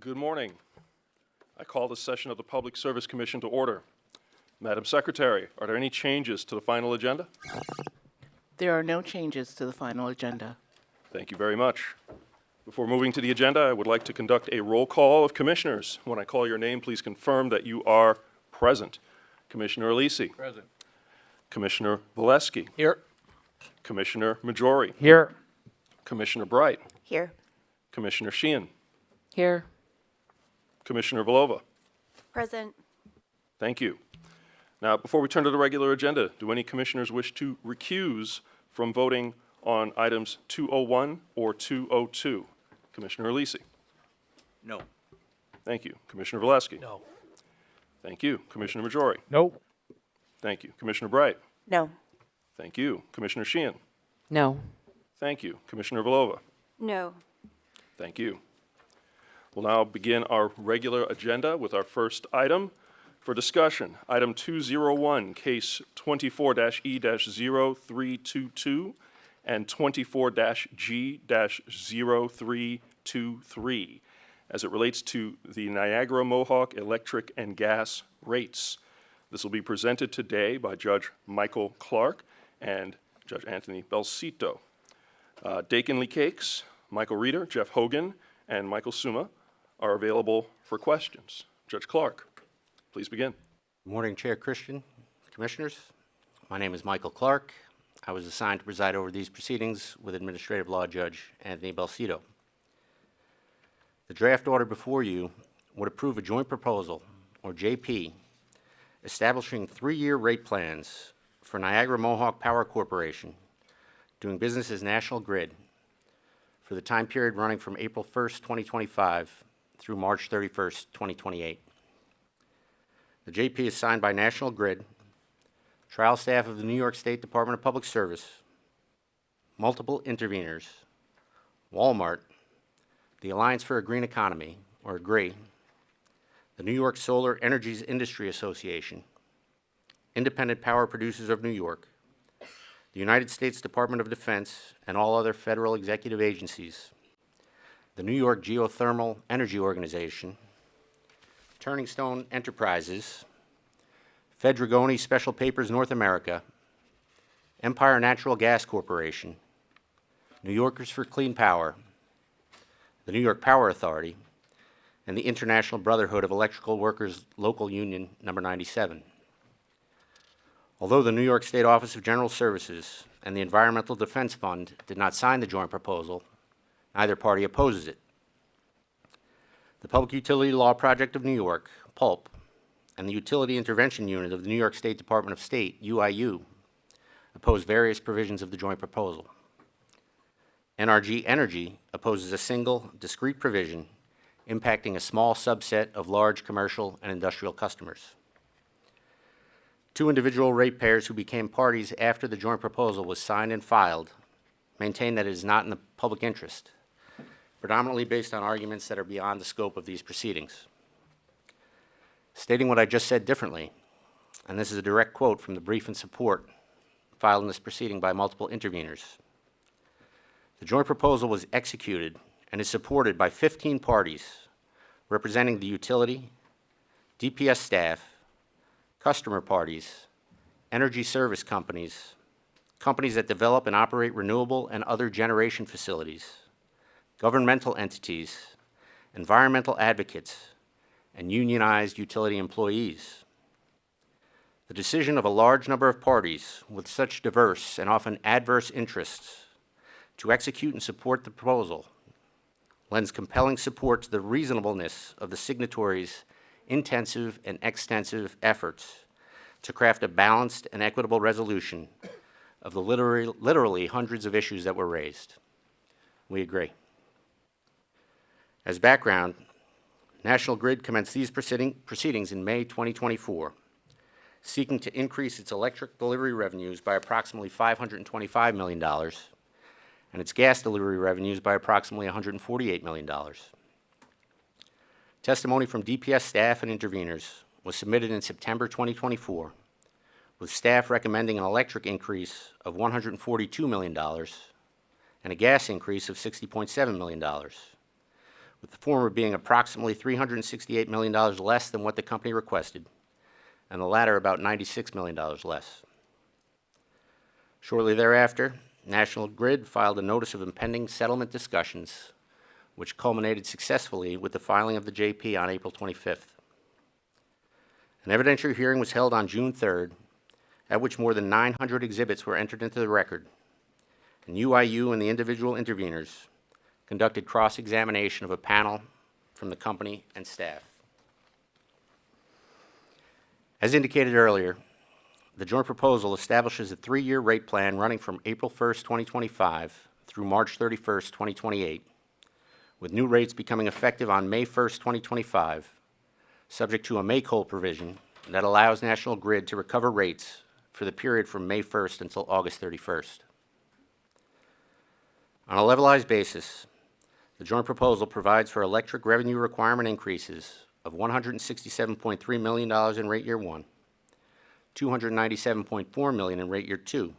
Good morning. I call this session of the Public Service Commission to order. Madam Secretary, are there any changes to the final agenda? There are no changes to the final agenda. Thank you very much. Before moving to the agenda, I would like to conduct a roll call of commissioners. When I call your name, please confirm that you are present. Commissioner Alisi. Present. Commissioner Valesky. Here. Commissioner Majori. Here. Commissioner Bright. Here. Commissioner Sheehan. Here. Commissioner Villova. Present. Thank you. Now, before we turn to the regular agenda, do any commissioners wish to recuse from voting on items 201 or 202? Commissioner Alisi. No. Thank you. Commissioner Valesky. No. Thank you. Commissioner Majori. No. Thank you. Commissioner Bright. No. Thank you. Commissioner Sheehan. No. Thank you. Commissioner Villova. No. Thank you. We'll now begin our regular agenda with our first item for discussion. Item 201, case 24-E-0322 and 24-G-0323 as it relates to the Niagara Mohawk electric and gas rates. This will be presented today by Judge Michael Clark and Judge Anthony Belsito. Dakin Lee Cakes, Michael Reeder, Jeff Hogan, and Michael Suma are available for questions. Judge Clark, please begin. Good morning, Chair Christian, Commissioners. My name is Michael Clark. I was assigned to preside over these proceedings with Administrative Law Judge Anthony Belsito. The draft order before you would approve a joint proposal, or JP, establishing 3-year rate plans for Niagara Mohawk Power Corporation, doing business as National Grid, for the time period running from April 1st, 2025 through March 31st, 2028. The JP is signed by National Grid, trial staff of the New York State Department of Public Service, multiple interveners, Walmart, the Alliance for a Green Economy, or AGREE, the New York Solar Energies Industry Association, Independent Power Producers of New York, the United States Department of Defense, and all other federal executive agencies, the New York Geothermal Energy Organization, Turning Stone Enterprises, Fedrigoni Special Papers North America, Empire Natural Gas Corporation, New Yorkers for Clean Power, the New York Power Authority, and the International Brotherhood of Electrical Workers Local Union Number 97. Although the New York State Office of General Services and the Environmental Defense Fund did not sign the joint proposal, neither party opposes it. The Public Utility Law Project of New York, PULP, and the Utility Intervention Unit of the New York State Department of State, UIU, oppose various provisions of the joint proposal. NRG Energy opposes a single, discrete provision impacting a small subset of large commercial and industrial customers. 2 individual ratepayers who became parties after the joint proposal was signed and filed maintain that it is not in the public interest, predominantly based on arguments that are beyond the scope of these proceedings. Stating what I just said differently, and this is a direct quote from the brief in support filed in this proceeding by multiple interveners. The joint proposal was executed and is supported by 15 parties representing the utility, DPS staff, customer parties, energy service companies, companies that develop and operate renewable and other generation facilities, governmental entities, environmental advocates, and unionized utility employees. The decision of a large number of parties with such diverse and often adverse interests to execute and support the proposal lends compelling support to the reasonableness of the signatories' intensive and extensive efforts to craft a balanced and equitable resolution of the literally hundreds of issues that were raised. We agree. As background, National Grid commenced these proceedings in May 2024, seeking to increase its electric delivery revenues by approximately $525 million and its gas delivery revenues by approximately $148 million. Testimony from DPS staff and interveners was submitted in September 2024, with staff recommending an electric increase of $142 million and a gas increase of $60.7 million, with the former being approximately $368 million less than what the company requested, and the latter about $96 million less. Shortly thereafter, National Grid filed a notice of impending settlement discussions, which culminated successfully with the filing of the JP on April 25th. An evidentiary hearing was held on June 3rd, at which more than 900 exhibits were entered into the record, and UIU and the individual interveners conducted cross-examination of a panel from the company and staff. As indicated earlier, the joint proposal establishes a 3-year rate plan running from April 1st, 2025 through March 31st, 2028, with new rates becoming effective on May 1st, 2025, subject to a make-whole provision that allows National Grid to recover rates for the period from May 1st until August 31st. On a levelized basis, the joint proposal provides for electric revenue requirement increases of $167.3 million in rate year 1, $297.4 million in rate year 2,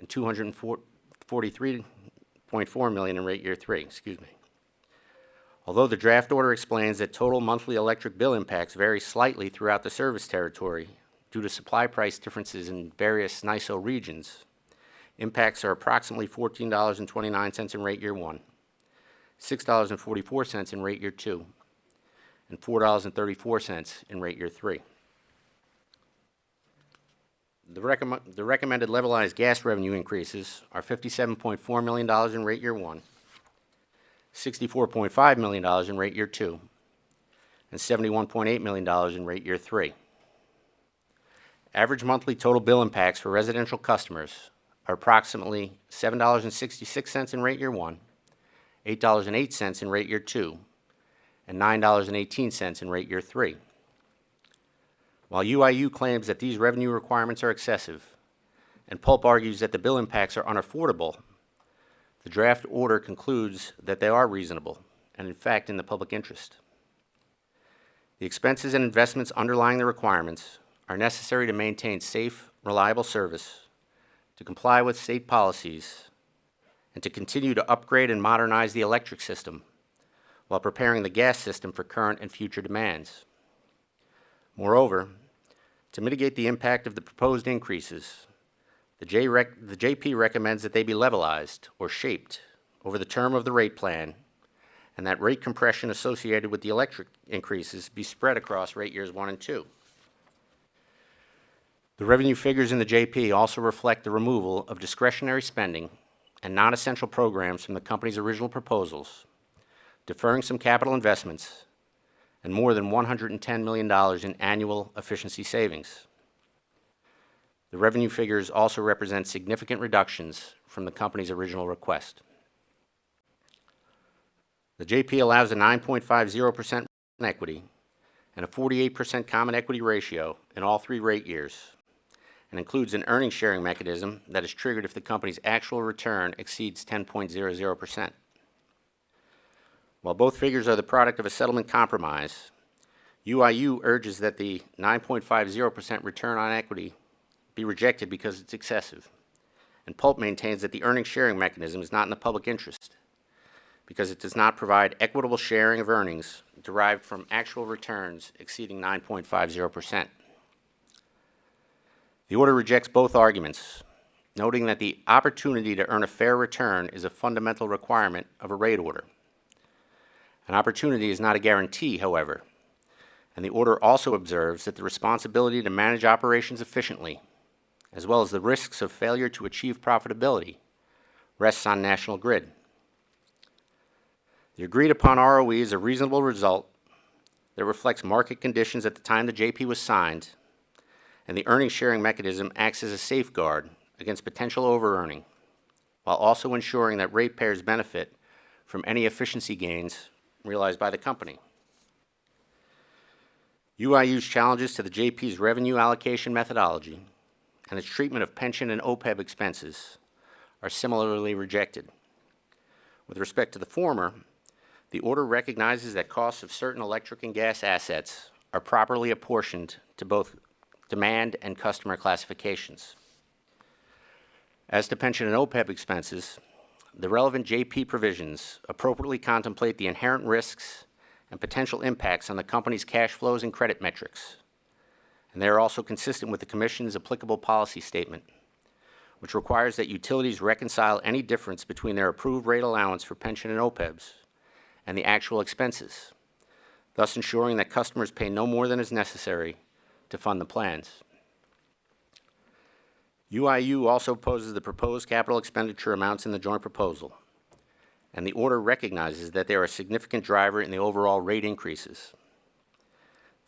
and $243.4 million in rate year 3, Although the draft order explains that total monthly electric bill impacts vary slightly throughout the service territory due to supply price differences in various NISO regions, impacts are approximately $14.29 in rate year 1, $6.44 in rate year 2, and $4.34 in rate year 3. The recommended levelized gas revenue increases are $57.4 million in rate year 1, $64.5 million in rate year 2, and $71.8 million in rate year 3. Average monthly total bill impacts for residential customers are approximately $7.66 in rate year 1, $8.08 in rate year 2, and $9.18 in rate year 3. While UIU claims that these revenue requirements are excessive, and Pulp argues that the bill impacts are unaffordable, the draft order concludes that they are reasonable and, in fact, in the public interest. The expenses and investments underlying the requirements are necessary to maintain safe, reliable service, to comply with state policies, and to continue to upgrade and modernize the electric system while preparing the gas system for current and future demands. Moreover, to mitigate the impact of the proposed increases, the JP recommends that they be levelized or shaped over the term of the rate plan, and that rate compression associated with the electric increases be spread across rate years 1 and 2. The revenue figures in the JP also reflect the removal of discretionary spending and non-essential programs from the company's original proposals, deferring some capital investments, and more than $110 million in annual efficiency savings. The revenue figures also represent significant reductions from the company's original request. The JP allows a 9.50% equity and a 48% common equity ratio in all 3 rate years, and includes an earnings sharing mechanism that is triggered if the company's actual return exceeds 10.00%. While both figures are the product of a settlement compromise, UIU urges that the 9.50% return on equity be rejected because it's excessive, and Pulp maintains that the earnings sharing mechanism is not in the public interest because it does not provide equitable sharing of earnings derived from actual returns exceeding 9.50%. The order rejects both arguments, noting that the opportunity to earn a fair return is a fundamental requirement of a rate order. An opportunity is not a guarantee, however, and the order also observes that the responsibility to manage operations efficiently, as well as the risks of failure to achieve profitability, rests on National Grid. The agreed-upon ROE is a reasonable result that reflects market conditions at the time the JP was signed, and the earnings sharing mechanism acts as a safeguard against potential over-earning, while also ensuring that ratepayers benefit from any efficiency gains realized by the company. UIU's challenges to the JP's revenue allocation methodology and its treatment of pension and OPEB expenses are similarly rejected. With respect to the former, the order recognizes that costs of certain electric and gas assets are properly apportioned to both demand and customer classifications. As to pension and OPEB expenses, the relevant JP provisions appropriately contemplate the inherent risks and potential impacts on the company's cash flows and credit metrics, and they are also consistent with the Commission's applicable policy statement, which requires that utilities reconcile any difference between their approved rate allowance for pension and OPEBs and the actual expenses, thus ensuring that customers pay no more than is necessary to fund the plans. UIU also opposes the proposed capital expenditure amounts in the joint proposal, and the order recognizes that they are a significant driver in the overall rate increases.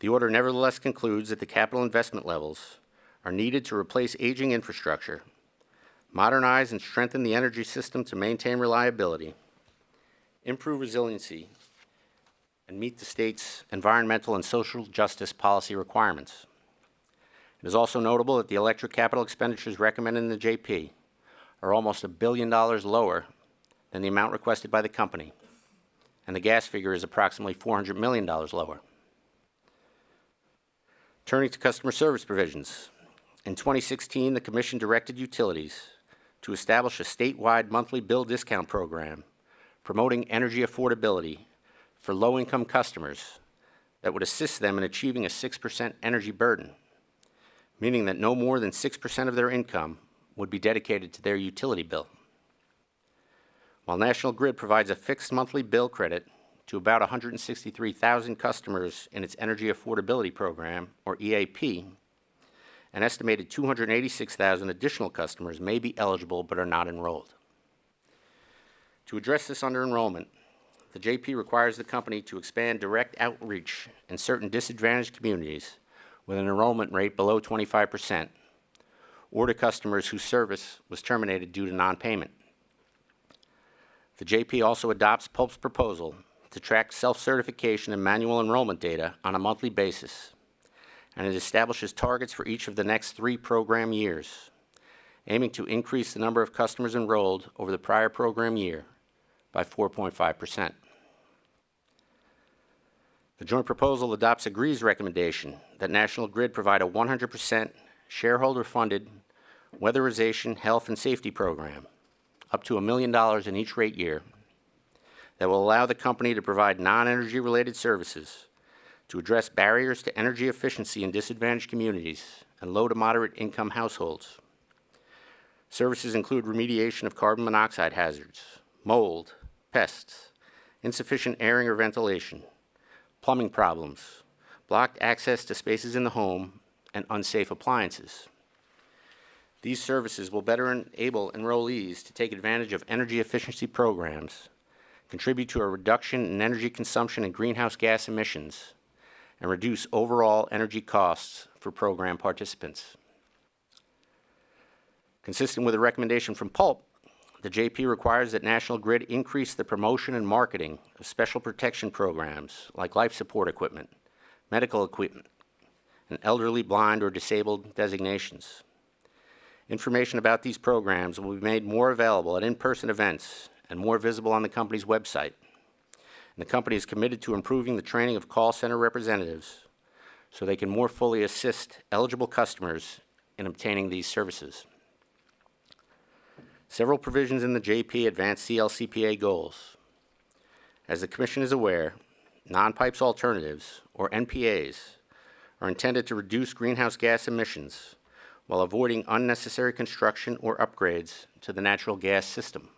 The order nevertheless concludes that the capital investment levels are needed to replace aging infrastructure, modernize and strengthen the energy system to maintain reliability, improve resiliency, and meet the state's environmental and social justice policy requirements. It is also notable that the electric capital expenditures recommended in the JP are almost $1 billion lower than the amount requested by the company, and the gas figure is approximately $400 million lower. Turning to customer service provisions, in 2016, the Commission directed utilities to establish a statewide monthly bill discount program promoting energy affordability for low-income customers that would assist them in achieving a 6% energy burden, meaning that no more than 6% of their income would be dedicated to their utility bill. While National Grid provides a fixed monthly bill credit to about 163,000 customers in its Energy Affordability Program, or EAP, an estimated 286,000 additional customers may be eligible but are not enrolled. To address this under-enrollment, the JP requires the company to expand direct outreach in certain disadvantaged communities with an enrollment rate below 25%, or to customers whose service was terminated due to non-payment. The JP also adopts PULP's proposal to track self-certification and manual enrollment data on a monthly basis, and it establishes targets for each of the next 3 program years, aiming to increase the number of customers enrolled over the prior program year by 4.5%. The joint proposal adopts a GREE's recommendation that National Grid provide a 100% shareholder-funded weatherization, health, and safety program, up to $1 million in each rate year, that will allow the company to provide non-energy related services to address barriers to energy efficiency in disadvantaged communities and low to moderate income households. Services include remediation of carbon monoxide hazards, mold, pests, insufficient airing or ventilation, plumbing problems, blocked access to spaces in the home, and unsafe appliances. These services will better enable enrollees to take advantage of energy efficiency programs, contribute to a reduction in energy consumption and greenhouse gas emissions, and reduce overall energy costs for program participants. Consistent with a recommendation from PULP, the JP requires that National Grid increase the promotion and marketing of special protection programs like life support equipment, medical equipment, and elderly, blind, or disabled designations. Information about these programs will be made more available at in-person events and more visible on the company's website. And the company is committed to improving the training of call center representatives so they can more fully assist eligible customers in obtaining these services. Several provisions in the JP advance CLCPA goals. As the Commission is aware, non-pipes alternatives, or NPAs, are intended to reduce greenhouse gas emissions while avoiding unnecessary construction or upgrades to the natural gas system,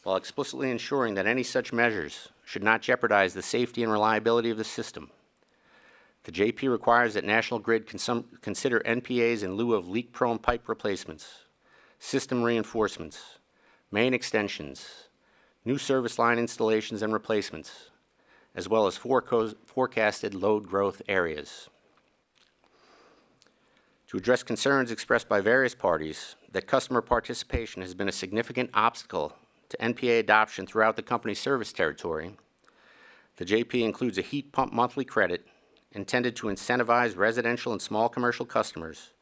while explicitly ensuring that any such measures should not jeopardize the safety and reliability of the system. The JP requires that National Grid consider NPAs in lieu of leak-prone pipe replacements, system reinforcements, main extensions, new service line installations and replacements, as well as forecasted load growth areas. To address concerns expressed by various parties that customer participation has been a significant obstacle to NPA adoption throughout the company's service territory, the JP includes a heat pump monthly credit intended to incentivize residential and small commercial customers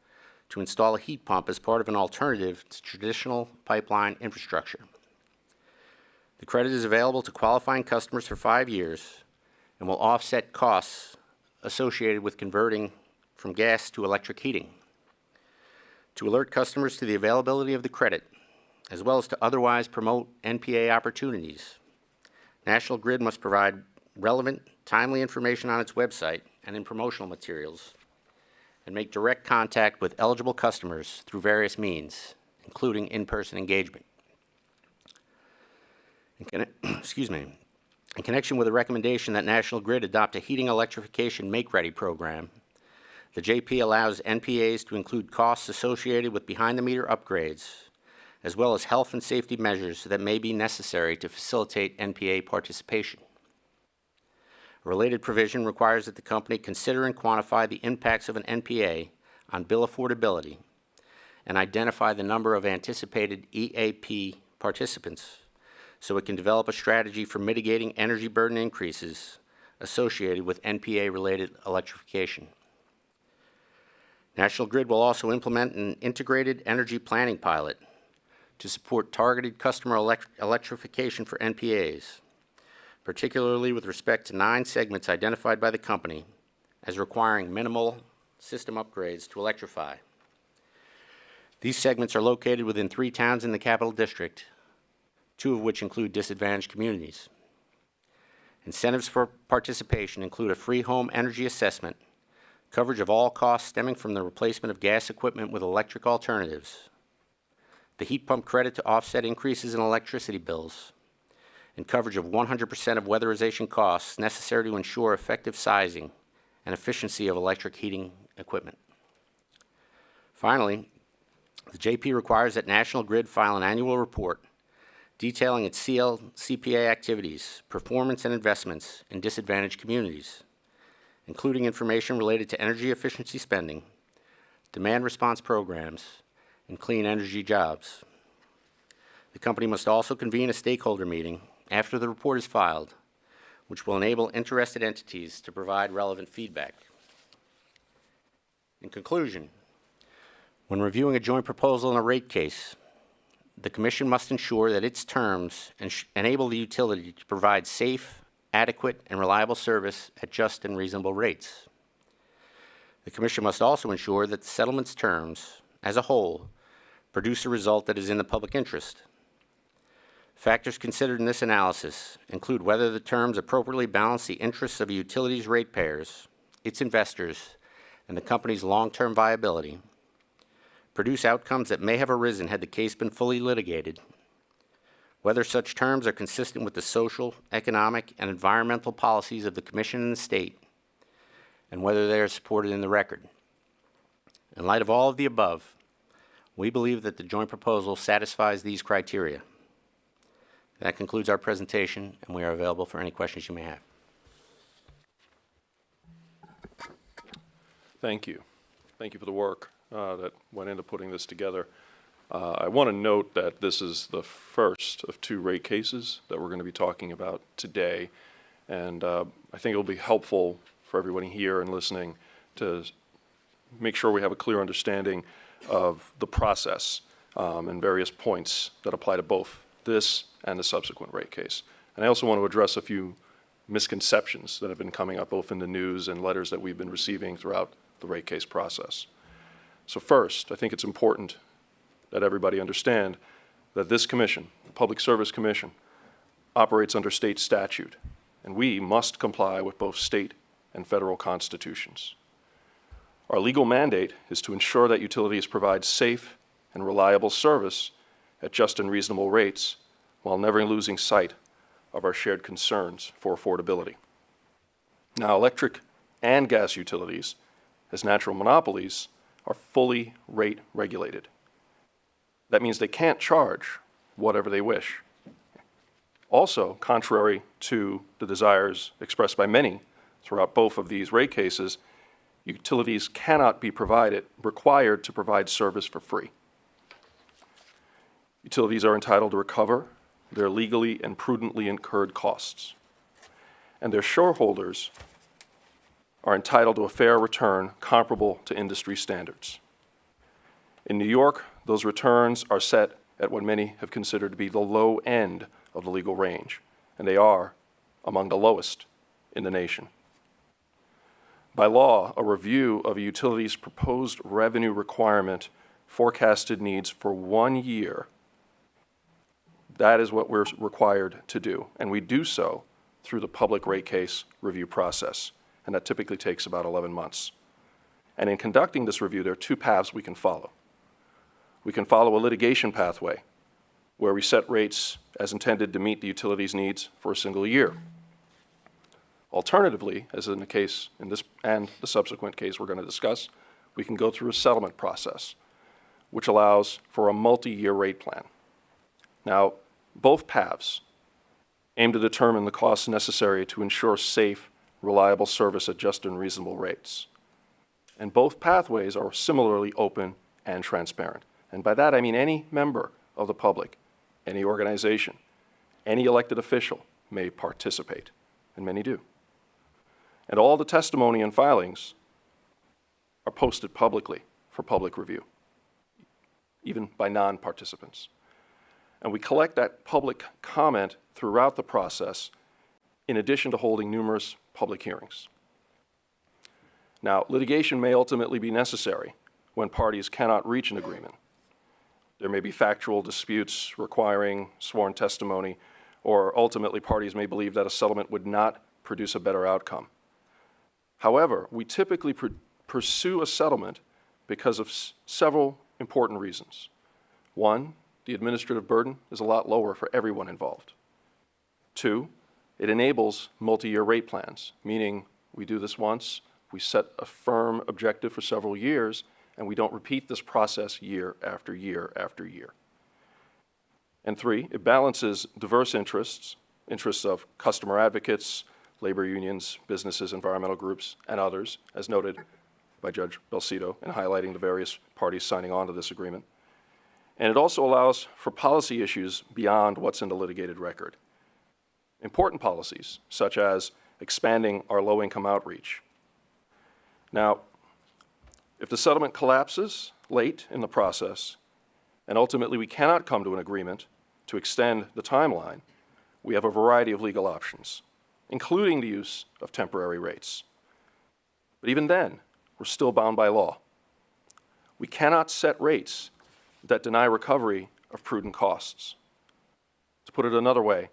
to install a heat pump as part of an alternative to traditional pipeline infrastructure. The credit is available to qualifying customers for 5 years and will offset costs associated with converting from gas to electric heating. To alert customers to the availability of the credit, as well as to otherwise promote NPA opportunities. National Grid must provide relevant, timely information on its website and in promotional materials, and make direct contact with eligible customers through various means, including in-person engagement. In connection with a recommendation that National Grid adopt a heating electrification make-ready program, the JP allows NPAs to include costs associated with behind-the-meter upgrades, as well as health and safety measures that may be necessary to facilitate NPA participation. A related provision requires that the company consider and quantify the impacts of an NPA on bill affordability and identify the number of anticipated EAP participants so it can develop a strategy for mitigating energy burden increases associated with NPA-related electrification. National Grid will also implement an integrated energy planning pilot to support targeted customer electrification for NPAs, particularly with respect to 9 segments identified by the company as requiring minimal system upgrades to electrify. These segments are located within 3 towns in the Capital District, 2 of which include disadvantaged communities. Incentives for participation include a free home energy assessment, coverage of all costs stemming from the replacement of gas equipment with electric alternatives, the heat pump credit to offset increases in electricity bills, and coverage of 100% of weatherization costs necessary to ensure effective sizing and efficiency of electric heating equipment. Finally, the JP requires that National Grid file an annual report detailing its CLCPA activities, performance, and investments in disadvantaged communities, including information related to energy efficiency spending, demand response programs, and clean energy jobs. The company must also convene a stakeholder meeting after the report is filed, which will enable interested entities to provide relevant feedback. In conclusion, when reviewing a joint proposal in a rate case, the Commission must ensure that its terms enable the utility to provide safe, adequate, and reliable service at just and reasonable rates. The Commission must also ensure that the settlement's terms, as a whole, produce a result that is in the public interest. Factors considered in this analysis include whether the terms appropriately balance the interests of a utility's ratepayers, its investors, and the company's long-term viability, produce outcomes that may have arisen had the case been fully litigated, whether such terms are consistent with the social, economic, and environmental policies of the Commission and the state, and whether they are supported in the record. In light of all of the above, we believe that the joint proposal satisfies these criteria. That concludes our presentation, and we are available for any questions you may have. Thank you. Thank you for the work that went into putting this together. I want to note that this is the first of 2 rate cases that we're going to be talking about today, and I think it'll be helpful for everybody here and listening to make sure we have a clear understanding of the process and various points that apply to both this and the subsequent rate case. And I also want to address a few misconceptions that have been coming up both in the news and letters that we've been receiving throughout the rate case process. So first, I think it's important that everybody understand that this commission, the Public Service Commission, operates under state statute, and we must comply with both state and federal constitutions. Our legal mandate is to ensure that utilities provide safe and reliable service at just and reasonable rates while never losing sight of our shared concerns for affordability. Now, electric and gas utilities, as natural monopolies, are fully rate regulated. That means they can't charge whatever they wish. Also, contrary to the desires expressed by many throughout both of these rate cases, utilities cannot be required to provide service for free. Utilities are entitled to recover their legally and prudently incurred costs, and their shareholders are entitled to a fair return comparable to industry standards. In New York, those returns are set at what many have considered to be the low end of the legal range, and they are among the lowest in the nation. By law, a review of a utility's proposed revenue requirement forecasted needs for 1 year That is what we're required to do, and we do so through the public rate case review process, and that typically takes about 11 months. And in conducting this review, there are two paths we can follow. We can follow a litigation pathway, where we set rates as intended to meet the utility's needs for a single year. Alternatively, as in the case in this and the subsequent case we're going to discuss, we can go through a settlement process, which allows for a multi-year rate plan. Now, both paths aim to determine the costs necessary to ensure safe, reliable service at just and reasonable rates. And both pathways are similarly open and transparent. And by that I mean any member of the public, any organization, any elected official may participate, and many do. And all the testimony and filings are posted publicly for public review, even by non-participants. And we collect that public comment throughout the process, in addition to holding numerous public hearings. Now, litigation may ultimately be necessary when parties cannot reach an agreement. There may be factual disputes requiring sworn testimony, or ultimately parties may believe that a settlement would not produce a better outcome. However, we typically pursue a settlement because of several important reasons. One, the administrative burden is a lot lower for everyone involved. Two, it enables multi-year rate plans, meaning we do this once, we set a firm objective for several years, and we don't repeat this process year after year after year. And three, it balances diverse interests of customer advocates, labor unions, businesses, environmental groups, and others, as noted by Judge Belcito in highlighting the various parties signing on to this agreement. And it also allows for policy issues beyond what's in the litigated record. Important policies, such as expanding our low-income outreach. Now, if the settlement collapses late in the process, and ultimately we cannot come to an agreement to extend the timeline, we have a variety of legal options, including the use of temporary rates. But even then, we're still bound by law. We cannot set rates that deny recovery of prudent costs. To put it another way,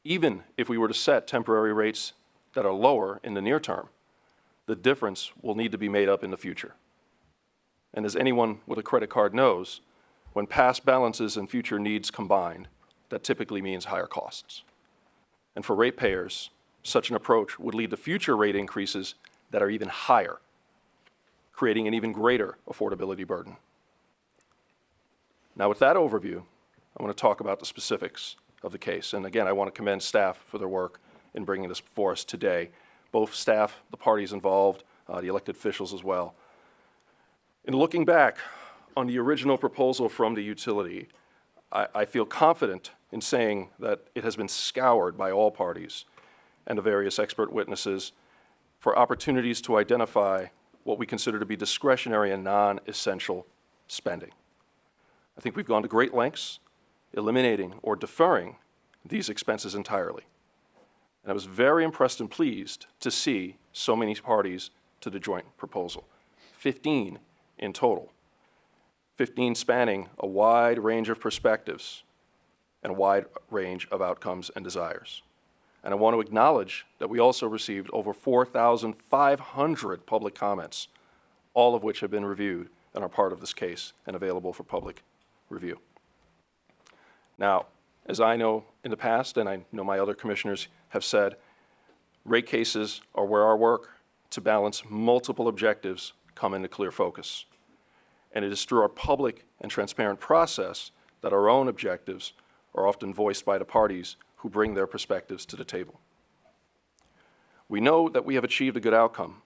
even if we were to set temporary rates that are lower in the near term, the difference will need to be made up in the future. And as anyone with a credit card knows, when past balances and future needs combined, that typically means higher costs. And for ratepayers, such an approach would lead to future rate increases that are even higher, creating an even greater affordability burden. Now, with that overview, I want to talk about the specifics of the case. And again, I want to commend staff for their work in bringing this before us today. Both staff, the parties involved, the elected officials as well. In looking back on the original proposal from the utility, I feel confident in saying that it has been scoured by all parties and the various expert witnesses for opportunities to identify what we consider to be discretionary and non-essential spending. I think we've gone to great lengths eliminating or deferring these expenses entirely. And I was very impressed and pleased to see so many parties to the joint proposal, 15 in total, 15 spanning a wide range of perspectives and a wide range of outcomes and desires. And I want to acknowledge that we also received over 4,500 public comments, all of which have been reviewed and are part of this case and available for public review. Now, as I know in the past, and I know my other commissioners have said, rate cases are where our work to balance multiple objectives come into clear focus. And it is through our public and transparent process that our own objectives are often voiced by the parties who bring their perspectives to the table. We know that we have achieved a good outcome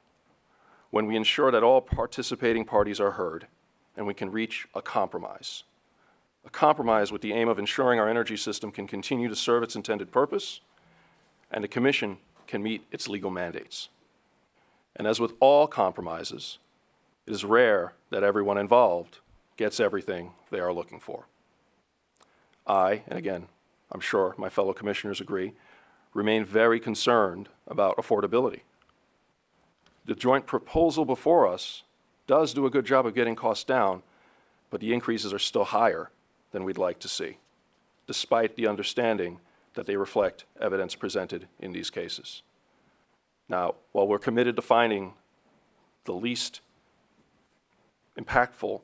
when we ensure that all participating parties are heard and we can reach a compromise with the aim of ensuring our energy system can continue to serve its intended purpose and the Commission can meet its legal mandates. And as with all compromises, it is rare that everyone involved gets everything they are looking for. I, and again, I'm sure my fellow commissioners agree, remain very concerned about affordability. The joint proposal before us does do a good job of getting costs down, but the increases are still higher than we'd like to see. despite the understanding that they reflect evidence presented in these cases. Now, while we're committed to finding the least impactful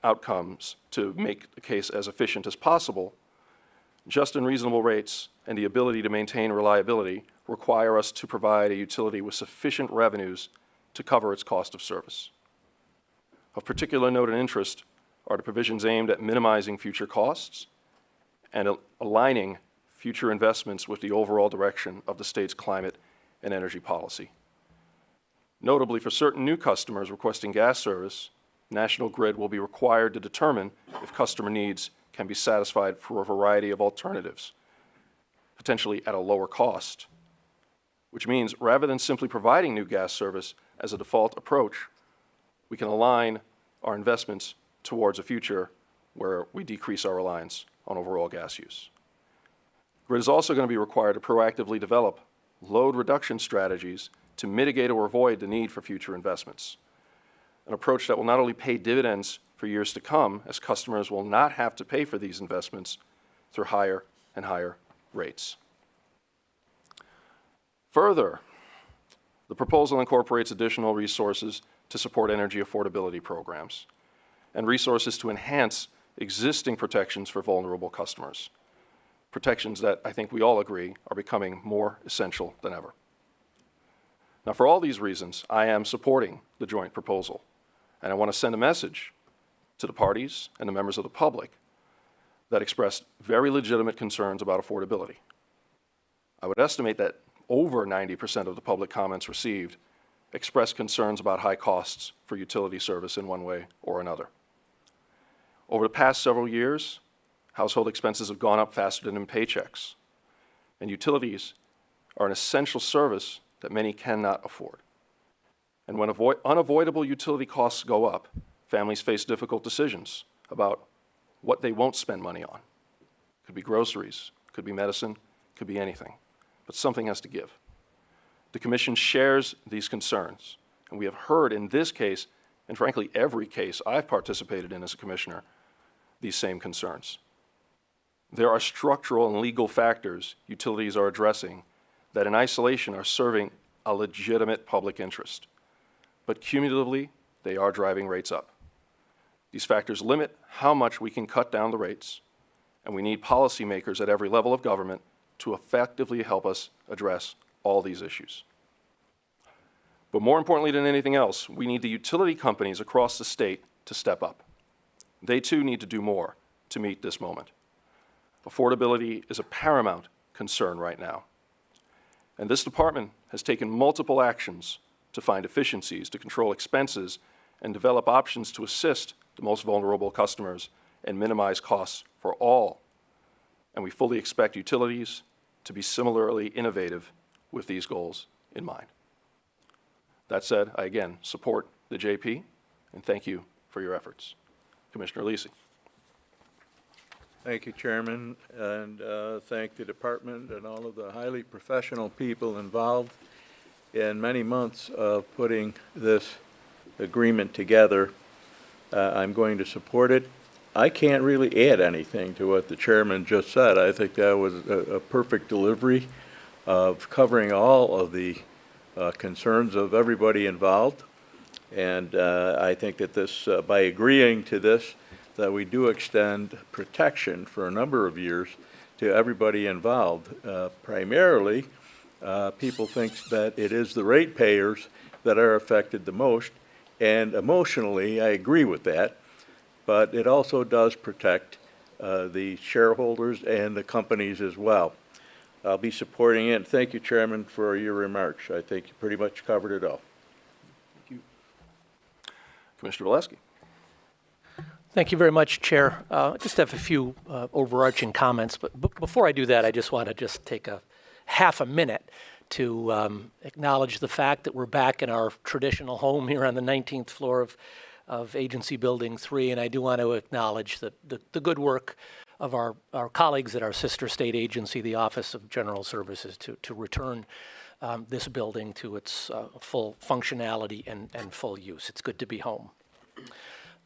outcomes to make the case as efficient as possible, just and reasonable rates and the ability to maintain reliability require us to provide a utility with sufficient revenues to cover its cost of service. Of particular note and interest are the provisions aimed at minimizing future costs and aligning future investments with the overall direction of the state's climate and energy policy. Notably, for certain new customers requesting gas service, National Grid will be required to determine if customer needs can be satisfied through a variety of alternatives, potentially at a lower cost, which means rather than simply providing new gas service as a default approach, we can align our investments towards a future where we decrease our reliance on overall gas use. Grid is also going to be required to proactively develop load reduction strategies to mitigate or avoid the need for future investments, an approach that will not only pay dividends for years to come, as customers will not have to pay for these investments through higher and higher rates. Further, the proposal incorporates additional resources to support energy affordability programs and resources to enhance existing protections for vulnerable customers, protections that I think we all agree are becoming more essential than ever. Now, for all these reasons, I am supporting the joint proposal, and I want to send a message to the parties and the members of the public that expressed very legitimate concerns about affordability. I would estimate that over 90% of the public comments received expressed concerns about high costs for utility service in one way or another. Over the past several years, household expenses have gone up faster than in paychecks, and utilities are an essential service that many cannot afford. And when unavoidable utility costs go up, families face difficult decisions about what they won't spend money on. Could be groceries, could be medicine, could be anything, but something has to give. The Commission shares these concerns, and we have heard in this case, and frankly every case I've participated in as a commissioner, these same concerns. There are structural and legal factors utilities are addressing that in isolation are serving a legitimate public interest, but cumulatively they are driving rates up. These factors limit how much we can cut down the rates, and we need policymakers at every level of government to effectively help us address all these issues. But more importantly than anything else, we need the utility companies across the state to step up. They too need to do more to meet this moment. Affordability is a paramount concern right now. And this department has taken multiple actions to find efficiencies, to control expenses, and develop options to assist the most vulnerable customers and minimize costs for all. And we fully expect utilities to be similarly innovative with these goals in mind. That said, I again support the JP and thank you for your efforts. Commissioner Lisi. Thank you, Chairman, and thank the department and all of the highly professional people involved in many months of putting this agreement together. I'm going to support it. I can't really add anything to what the chairman just said. I think that was a perfect delivery of covering all of the concerns of everybody involved. And I think that this, by agreeing to this, that we do extend protection for a number of years to everybody involved. Primarily, people think that it is the ratepayers that are affected the most, and emotionally, I agree with that, but it also does protect the shareholders and the companies as well. I'll be supporting it. Thank you, Chairman, for your remarks. I think you pretty much covered it all. Commissioner Valesky. Thank you very much, Chair. I just have a few overarching comments, but before I do that, I just want to just take a half a minute to acknowledge the fact that we're back in our traditional home here on the 19th floor of Agency Building 3, and I do want to acknowledge the good work of our colleagues at our sister state agency, the Office of General Services, to return this building to its full functionality and full use. It's good to be home.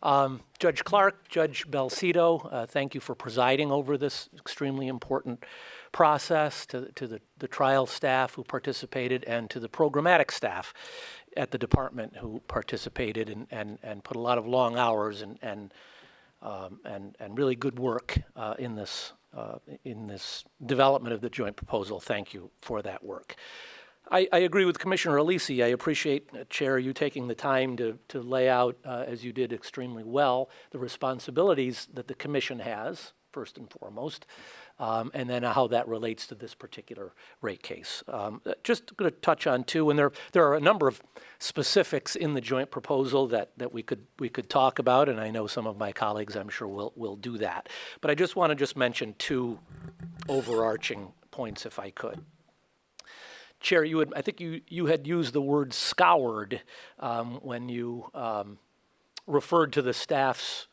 Judge Clark, Judge Belcito, thank you for presiding over this extremely important process, to the trial staff who participated, and to the programmatic staff at the department who participated and put a lot of long hours and really good work in this development of the joint proposal. Thank you for that work. I agree with Commissioner Alisi. I appreciate, Chair, you taking the time to lay out, as you did extremely well, the responsibilities that the Commission has, first and foremost, and then how that relates to this particular rate case. Just going to touch on two, and there are a number of specifics in the joint proposal that we could talk about, and I know some of my colleagues, I'm sure, will do that. But I just want to mention two overarching points, if I could. Chair, I think you had used the word scoured when you referred to the staff's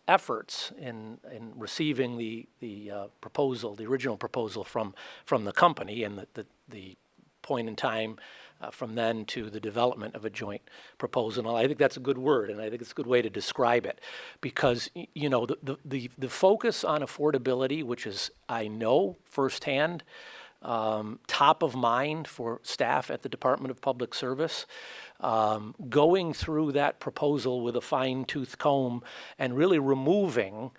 efforts in receiving the proposal, the original proposal from the company, and the point in time from then to the development of a joint proposal. And I think that's a good word, and I think it's a good way to describe it, because the focus on affordability, which is, I know firsthand, top of mind for staff at the Department of Public Service, going through that proposal with a fine-tooth comb and really removing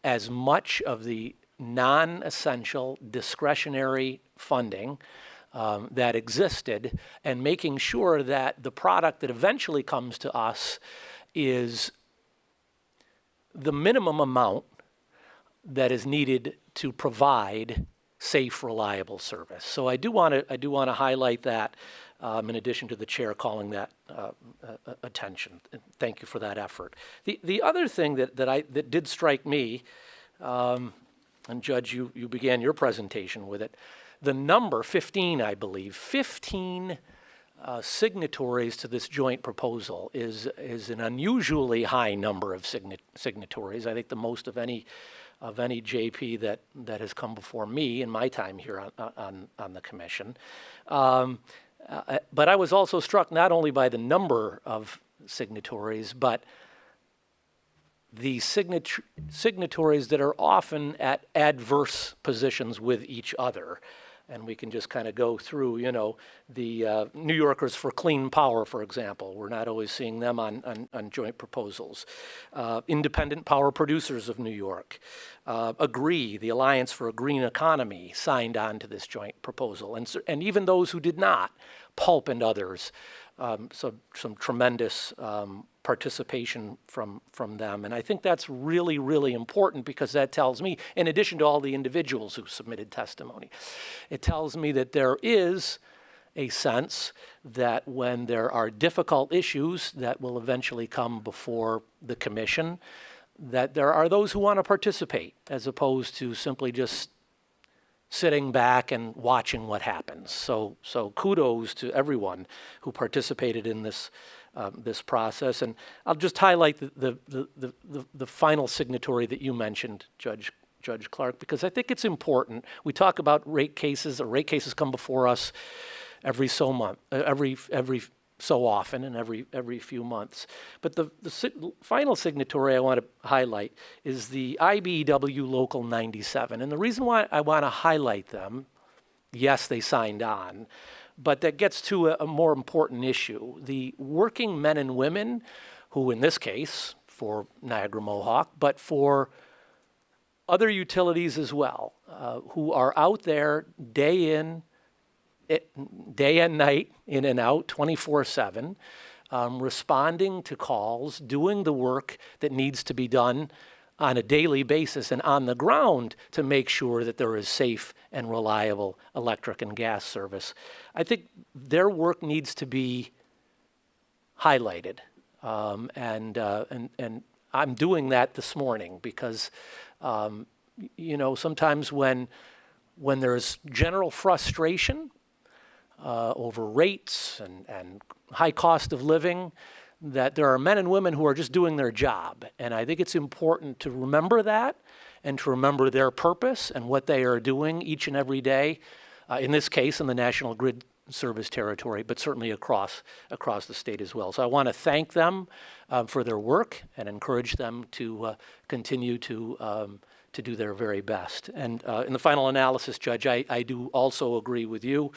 as much of the non-essential discretionary funding that existed, and making sure that the product that eventually comes to us is the minimum amount that is needed to provide safe, reliable service. So I do want to highlight that, in addition to the chair calling that attention. Thank you for that effort. The other thing that did strike me, and Judge, you began your presentation with it, the number 15, I believe, 15 signatories to this joint proposal is an unusually high number of signatories. I think the most of any JP that has come before me in my time here on the commission. But I was also struck not only by the number of signatories, but the signatories that are often at adverse positions with each other. And we can just kind of go through, the New Yorkers for Clean Power, for example. We're not always seeing them on joint proposals. Independent Power Producers of New York. Agree, the Alliance for a Green Economy, signed on to this joint proposal. And even those who did not, Pulp and others, some tremendous participation from them. And I think that's really, really important, because that tells me, in addition to all the individuals who submitted testimony, it tells me that there is a sense that when there are difficult issues that will eventually come before the commission, that there are those who want to participate, as opposed to simply just sitting back and watching what happens. So kudos to everyone who participated in this process. And I'll just highlight the final signatory that you mentioned, Judge Clark, because I think it's important. We talk about rate cases, or rate cases come before us every so often and every few months. But the final signatory I want to highlight is the IBEW Local 97. And the reason why I want to highlight them, yes, they signed on, but that gets to a more important issue. The working men and women who, in this case, for Niagara Mohawk, but for other utilities as well, who are out there day and night, in and out, 24/7, responding to calls, doing the work that needs to be done on a daily basis and on the ground to make sure that there is safe and reliable electric and gas service. I think their work needs to be highlighted, and I'm doing that this morning, because sometimes when there's general frustration over rates and high cost of living, that there are men and women who are just doing their job. And I think it's important to remember that, and to remember their purpose and what they are doing each and every day. In this case, in the National Grid service territory, but certainly across the state as well. So I want to thank them for their work and encourage them to continue to do their very best. And in the final analysis, Judge, I do also agree with you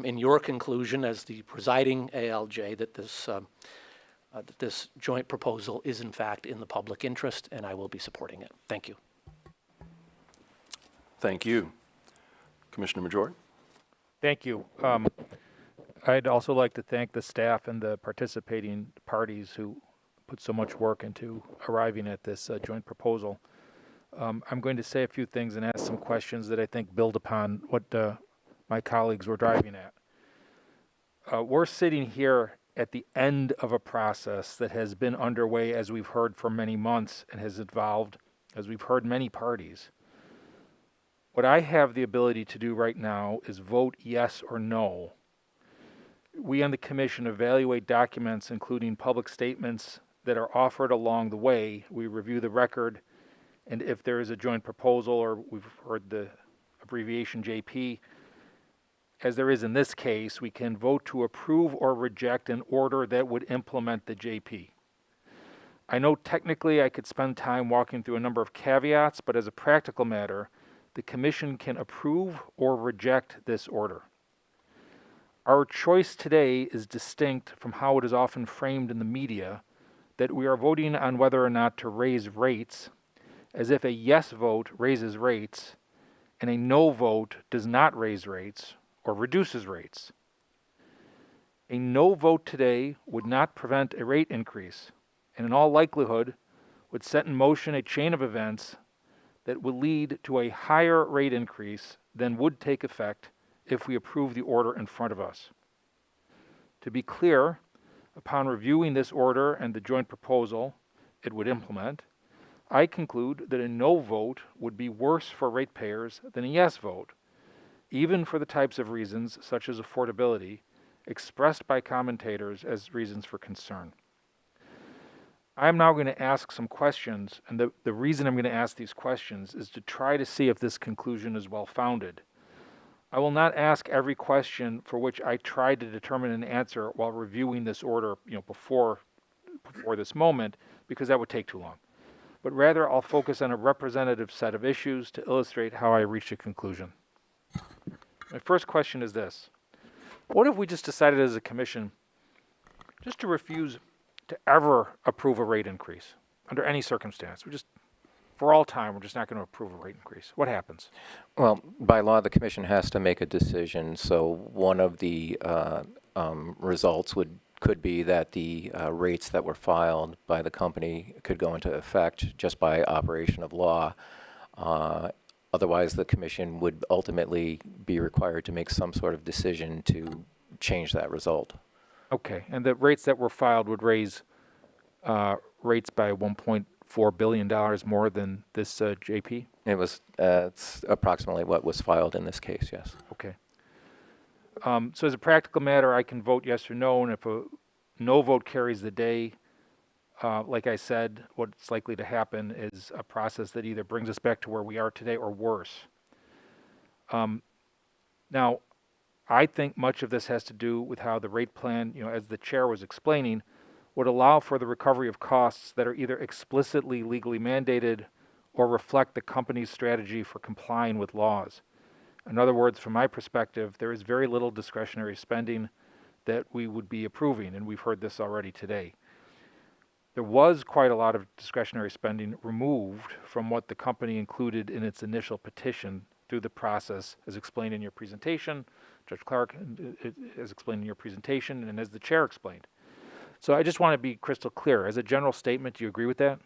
in your conclusion as the presiding ALJ that this joint proposal is in fact in the public interest, and I will be supporting it. Thank you. Thank you. Commissioner Major? Thank you. I'd also like to thank the staff and the participating parties who put so much work into arriving at this joint proposal. I'm going to say a few things and ask some questions that I think build upon what my colleagues were driving at. We're sitting here at the end of a process that has been underway, as we've heard, for many months and has evolved, as we've heard, many parties. What I have the ability to do right now is vote yes or no. We on the commission evaluate documents, including public statements that are offered along the way. We review the record, and if there is a joint proposal, or we've heard the abbreviation JP, as there is in this case, we can vote to approve or reject an order that would implement the JP. I know technically I could spend time walking through a number of caveats, but as a practical matter, the commission can approve or reject this order. Our choice today is distinct from how it is often framed in the media, that we are voting on whether or not to raise rates, as if a yes vote raises rates and a no vote does not raise rates or reduces rates. A no vote today would not prevent a rate increase, and in all likelihood would set in motion a chain of events that would lead to a higher rate increase than would take effect if we approve the order in front of us. To be clear, upon reviewing this order and the joint proposal it would implement, I conclude that a no vote would be worse for ratepayers than a yes vote, even for the types of reasons, such as affordability, expressed by commentators as reasons for concern. I'm now going to ask some questions, and the reason I'm going to ask these questions is to try to see if this conclusion is well-founded. I will not ask every question for which I tried to determine an answer while reviewing this order, before this moment, because that would take too long. But rather, I'll focus on a representative set of issues to illustrate how I reached a conclusion. My first question is this: what if we just decided as a commission just to refuse to ever approve a rate increase under any circumstance? For all time, we're just not going to approve a rate increase. What happens? Well, by law, the commission has to make a decision. So one of the results could be that the rates that were filed by the company could go into effect just by operation of law. Otherwise, the commission would ultimately be required to make some sort of decision to change that result. Okay, and the rates that were filed would raise rates by $1.4 billion more than this JP? It's approximately what was filed in this case, yes. Okay. So as a practical matter, I can vote yes or no, and if a no vote carries the day, like I said, what's likely to happen is a process that either brings us back to where we are today or worse. Now, I think much of this has to do with how the rate plan, as the chair was explaining, would allow for the recovery of costs that are either explicitly legally mandated or reflect the company's strategy for complying with laws. In other words, from my perspective, there is very little discretionary spending that we would be approving, and we've heard this already today. There was quite a lot of discretionary spending removed from what the company included in its initial petition through the process, as explained in your presentation, Judge Clark has explained in your presentation, and as the chair explained. So I just want to be crystal clear. As a general statement, do you agree with that?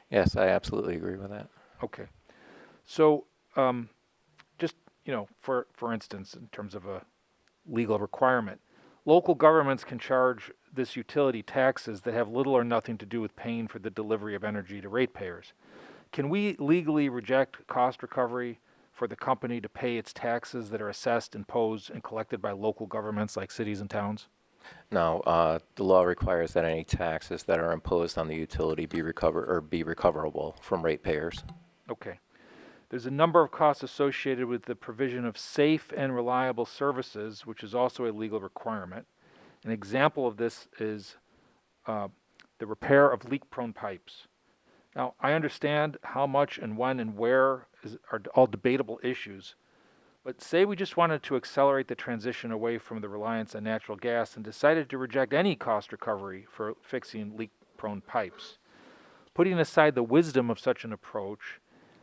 Yes, I absolutely agree with that. Okay. So just, for instance, in terms of a legal requirement, local governments can charge this utility taxes that have little or nothing to do with paying for the delivery of energy to ratepayers. Can we legally reject cost recovery for the company to pay its taxes that are assessed, imposed, and collected by local governments like cities and towns? No, the law requires that any taxes that are imposed on the utility be recoverable from ratepayers. Okay. There's a number of costs associated with the provision of safe and reliable services, which is also a legal requirement. An example of this is the repair of leak-prone pipes. Now, I understand how much and when and where are all debatable issues, but say we just wanted to accelerate the transition away from the reliance on natural gas and decided to reject any cost recovery for fixing leak-prone pipes. Putting aside the wisdom of such an approach,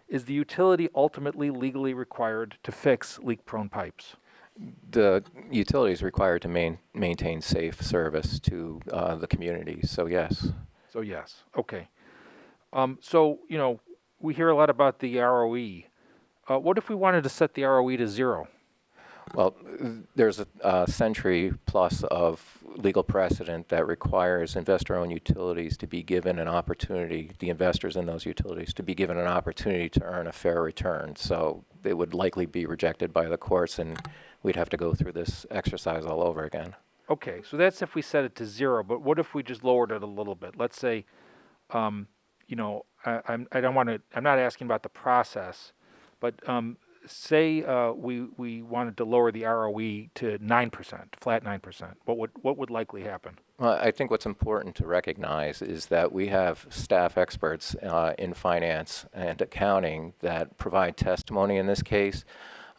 is the utility ultimately legally required to fix leak-prone pipes? The utility is required to maintain safe service to the community, so yes. So yes, okay. So, you know, we hear a lot about the ROE. What if we wanted to set the ROE to 0? Well, there's a century plus of legal precedent that requires investor-owned utilities to be given an opportunity, the investors in those utilities, to be given an opportunity to earn a fair return. So it would likely be rejected by the courts, and we'd have to go through this exercise all over again. Okay, so that's if we set it to 0, but what if we just lowered it a little bit? Let's say, you know, I'm not asking about the process, but say we wanted to lower the ROE to 9%, flat 9%. What would likely happen? Well, I think what's important to recognize is that we have staff experts in finance and accounting that provide testimony in this case.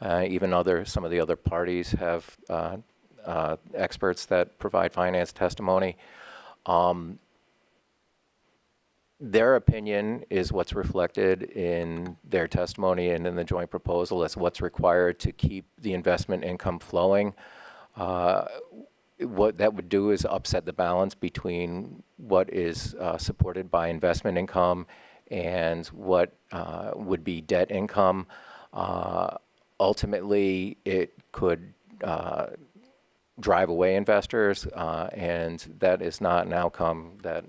Even some of the other parties have experts that provide finance testimony. Their opinion is what's reflected in their testimony and in the joint proposal as what's required to keep the investment income flowing. What that would do is upset the balance between what is supported by investment income and what would be debt income. Ultimately, it could drive away investors, and that is not an outcome that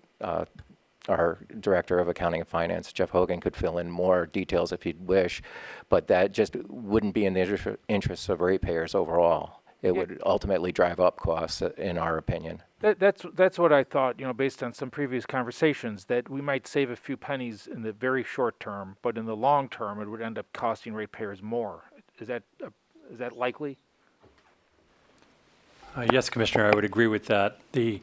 our Director of Accounting and Finance, Jeff Hogan, could fill in more details if he'd wish, but that just wouldn't be in the interests of ratepayers overall. It would ultimately drive up costs, in our opinion. That's what I thought, you know, based on some previous conversations, that we might save a few pennies in the very short term, but in the long term, it would end up costing ratepayers more. Is that likely? Yes, Commissioner, I would agree with that. The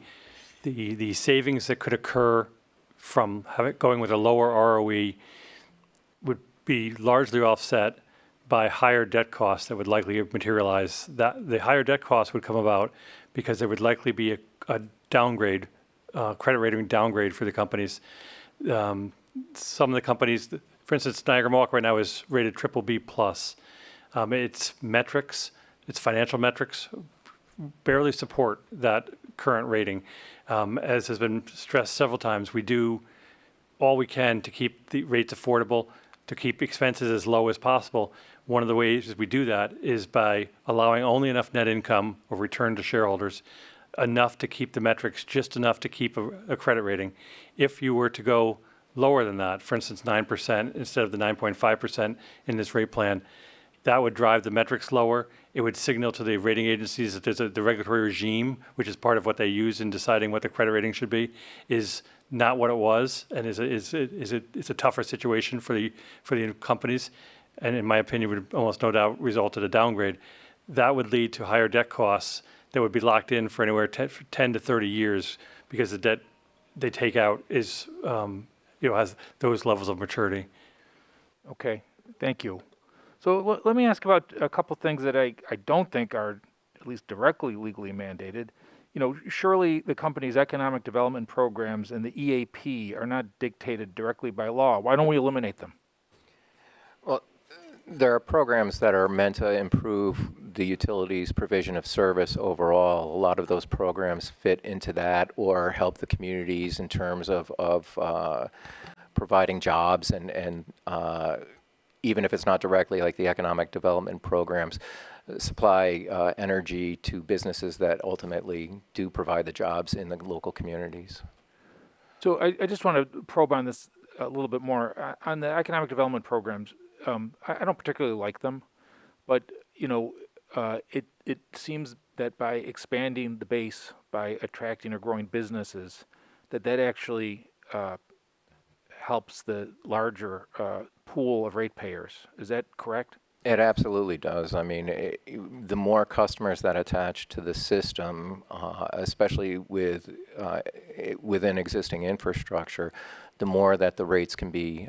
savings that could occur from going with a lower ROE would be largely offset by higher debt costs that would likely materialize. That the higher debt costs would come about because there would likely be a downgrade, credit rating downgrade for the companies. Some of the companies, for instance, Niagara Mohawk right now is rated BBB+. Its metrics, its financial metrics, barely support that current rating. As has been stressed several times, we do all we can to keep the rates affordable, to keep expenses as low as possible. One of the ways we do that is by allowing only enough net income or return to shareholders, enough to keep the metrics, just enough to keep a credit rating. If you were to go lower than that, for instance, 9% instead of the 9.5% in this rate plan, that would drive the metrics lower. It would signal to the rating agencies that there's the regulatory regime, which is part of what they use in deciding what the credit rating should be, is not what it was, and it's a tougher situation for the companies, and in my opinion, would almost no doubt result in a downgrade. That would lead to higher debt costs that would be locked in for anywhere 10 to 30 years because the debt they take out is has those levels of maturity. Okay, thank you. So let me ask about a couple things that I don't think are at least directly legally mandated. You know, surely the company's economic development programs and the EAP are not dictated directly by law. Why don't we eliminate them? Well, there are programs that are meant to improve the utilities' provision of service overall. A lot of those programs fit into that or help the communities in terms of providing jobs and even if it's not directly like the economic development programs, supply energy to businesses that ultimately do provide the jobs in the local communities. So I just want to probe on this a little bit more. On the economic development programs, I don't particularly like them, but you know, it seems that by expanding the base, by attracting or growing businesses, that actually helps the larger pool of ratepayers. Is that correct? It absolutely does. I mean, the more customers that attach to the system, especially within existing infrastructure, the more that the rates can be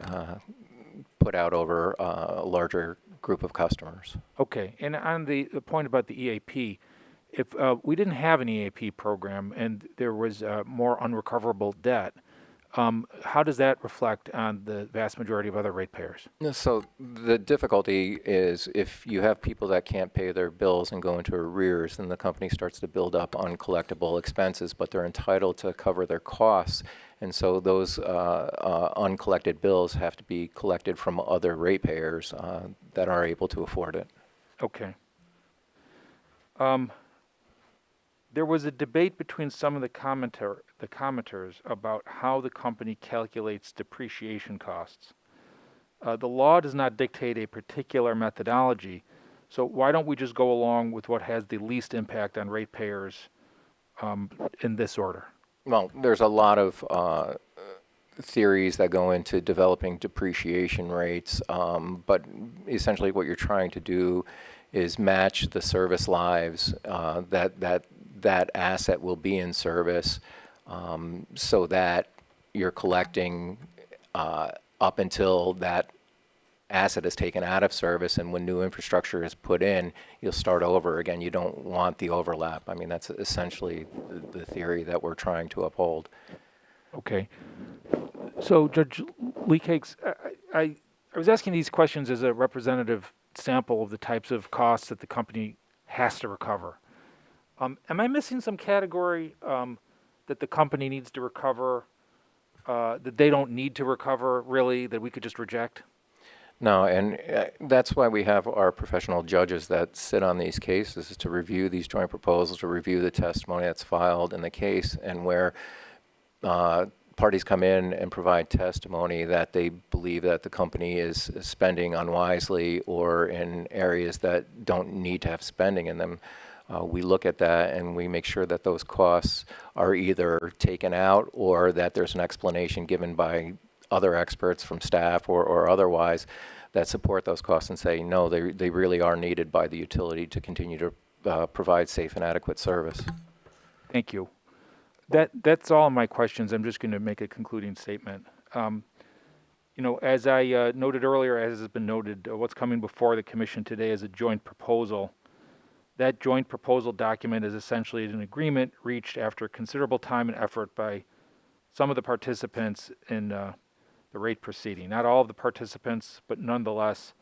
put out over a larger group of customers. Okay, and on the point about the EAP, if we didn't have an EAP program and there was more unrecoverable debt, how does that reflect on the vast majority of other ratepayers? So the difficulty is if you have people that can't pay their bills and go into arrears, then the company starts to build up uncollectible expenses, but they're entitled to cover their costs. And so those uncollected bills have to be collected from other ratepayers that are able to afford it. Okay. There was a debate between some of the commenters about how the company calculates depreciation costs. The law does not dictate a particular methodology, so why don't we just go along with what has the least impact on ratepayers in this order? Well, there's a lot of theories that go into developing depreciation rates, but essentially what you're trying to do is match the service lives that asset will be in service, so that you're collecting up until that asset is taken out of service, and when new infrastructure is put in, you'll start over again. You don't want the overlap. I mean, that's essentially the theory that we're trying to uphold. Okay. So, Judge Leakakes, I was asking these questions as a representative sample of the types of costs that the company has to recover. Am I missing some category that the company needs to recover, that they don't need to recover, really, that we could just reject? No, and that's why we have our professional judges that sit on these cases, is to review these joint proposals, to review the testimony that's filed in the case, and where parties come in and provide testimony that they believe that the company is spending unwisely or in areas that don't need to have spending in them. We look at that and we make sure that those costs are either taken out or that there's an explanation given by other experts from staff or otherwise that support those costs and say, no, they really are needed by the utility to continue to provide safe and adequate service. Thank you. That's all of my questions. I'm just going to make a concluding statement. As I noted earlier, as has been noted, what's coming before the Commission today is a joint proposal. That joint proposal document is essentially an agreement reached after considerable time and effort by some of the participants in the rate proceeding. Not all of the participants, but nonetheless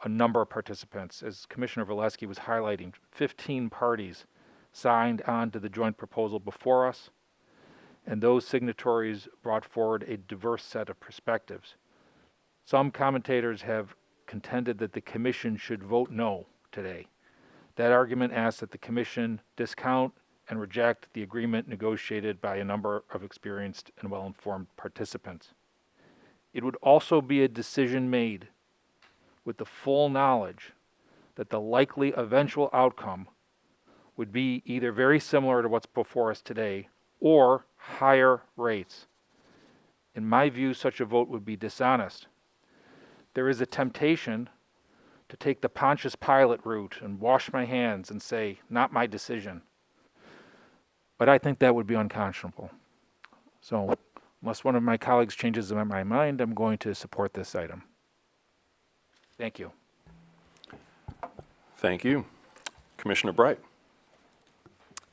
a number of participants. As Commissioner Valesky was highlighting, 15 parties signed on to the joint proposal before us, and those signatories brought forward a diverse set of perspectives. Some commentators have contended that the Commission should vote no today. That argument asks that the Commission discount and reject the agreement negotiated by a number of experienced and well-informed participants. It would also be a decision made with the full knowledge that the likely eventual outcome would be either very similar to what's before us today or higher rates. In my view, such a vote would be dishonest. There is a temptation to take the Pontius Pilate route and wash my hands and say, not my decision. But I think that would be unconscionable. So, unless one of my colleagues changes my mind, I'm going to support this item. Thank you. Thank you. Commissioner Bright.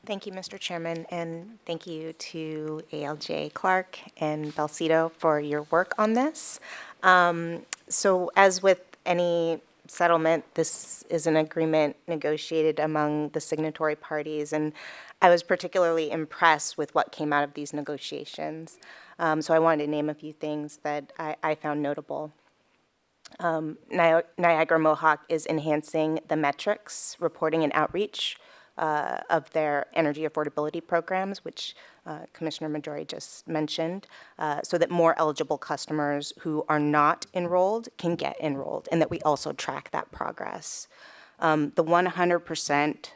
Thank you, Mr. Chairman, and thank you to ALJ Clark and Belcito for your work on this. So as with any settlement, this is an agreement negotiated among the signatory parties, and I was particularly impressed with what came out of these negotiations. So I wanted to name a few things that I found notable. Niagara Mohawk is enhancing the metrics, reporting, and outreach of their energy affordability programs, which Commissioner Majori just mentioned, so that more eligible customers who are not enrolled can get enrolled, and that we also track that progress. The 100%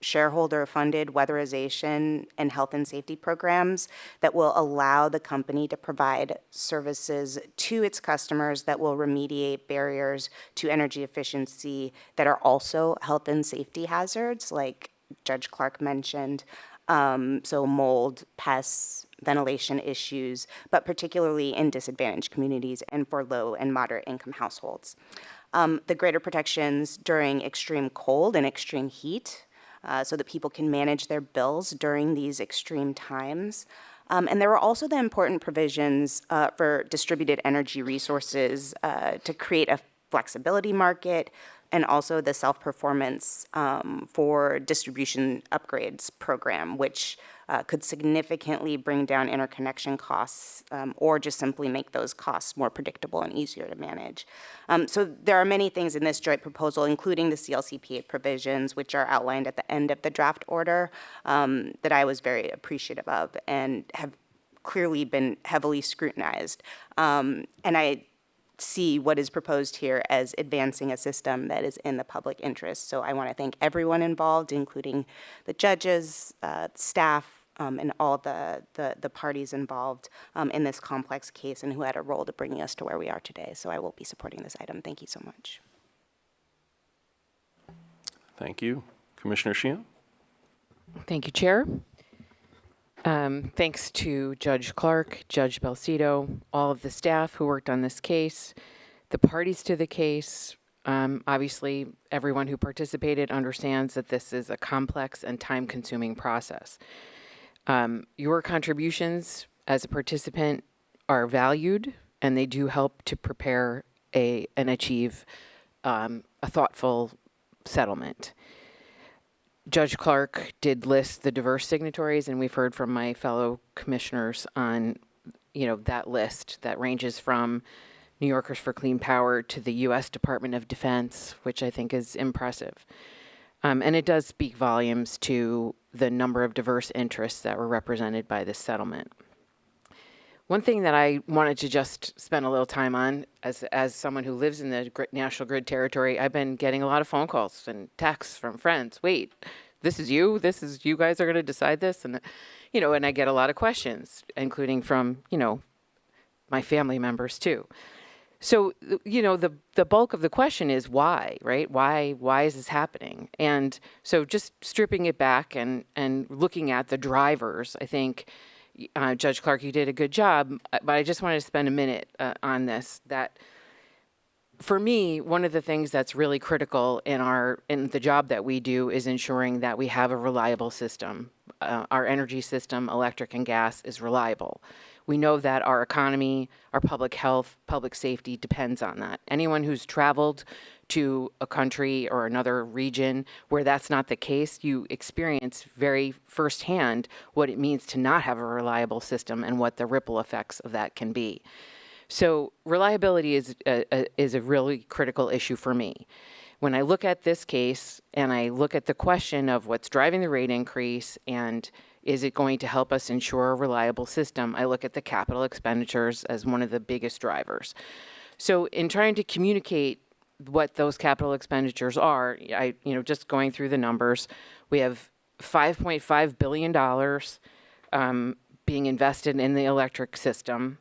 shareholder-funded weatherization and health and safety programs that will allow the company to provide services to its customers that will remediate barriers to energy efficiency that are also health and safety hazards, like Judge Clark mentioned. So mold, pests, ventilation issues, but particularly in disadvantaged communities and for low and moderate income households. The greater protections during extreme cold and extreme heat, so that people can manage their bills during these extreme times. And there were also the important provisions for distributed energy resources to create a flexibility market, and also the self-performance for distribution upgrades program, which could significantly bring down interconnection costs or just simply make those costs more predictable and easier to manage. So there are many things in this joint proposal, including the CLCPA provisions, which are outlined at the end of the draft order, that I was very appreciative of and have clearly been heavily scrutinized. And I see what is proposed here as advancing a system that is in the public interest. So I want to thank everyone involved, including the judges, staff, and all the parties involved in this complex case and who had a role to bringing us to where we are today. So I will be supporting this item. Thank you so much. Thank you. Commissioner Sheehan? Thank you, Chair. Thanks to Judge Clark, Judge Belcito, all of the staff who worked on this case, the parties to the case. Obviously, everyone who participated understands that this is a complex and time-consuming process. Your contributions as a participant are valued, and they do help to prepare and achieve a thoughtful settlement. Judge Clark did list the diverse signatories, and we've heard from my fellow commissioners on, that list that ranges from New Yorkers for Clean Power to the U.S. Department of Defense, which I think is impressive. And it does speak volumes to the number of diverse interests that were represented by this settlement. One thing that I wanted to just spend a little time on, as someone who lives in the National Grid territory, I've been getting a lot of phone calls and texts from friends. Wait, this is you guys are going to decide this? And, and I get a lot of questions, including from, my family members too. So, the bulk of the question is why, right? Why is this happening? And so just stripping it back and looking at the drivers, I think, Judge Clark, you did a good job, but I just wanted to spend a minute on this. That, for me, one of the things that's really critical in the job that we do is ensuring that we have a reliable system. Our energy system, electric and gas, is reliable. We know that our economy, our public health, public safety depends on that. Anyone who's traveled to a country or another region where that's not the case, you experience very firsthand what it means to not have a reliable system and what the ripple effects of that can be. So reliability is a really critical issue for me. When I look at this case and I look at the question of what's driving the rate increase and is it going to help us ensure a reliable system, I look at the capital expenditures as one of the biggest drivers. So in trying to communicate what those capital expenditures are, just going through the numbers, we have $5.5 billion being invested in the electric system,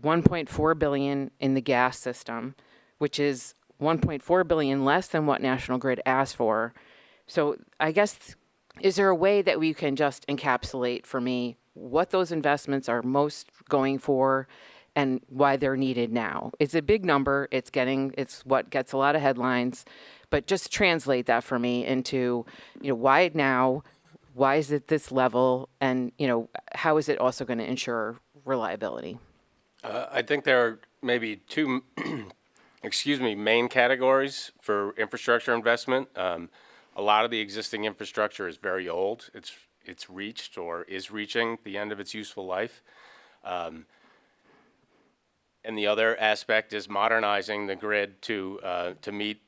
$1.4 billion in the gas system, which is $1.4 billion less than what National Grid asked for. So I guess, is there a way that we can just encapsulate for me what those investments are most going for and why they're needed now? It's a big number. It's what gets a lot of headlines, but just translate that for me into, why now? Why is it this level? And, how is it also going to ensure reliability? I think there are maybe two, main categories for infrastructure investment. A lot of the existing infrastructure is very old. It's reached or is reaching the end of its useful life. And the other aspect is modernizing the grid to meet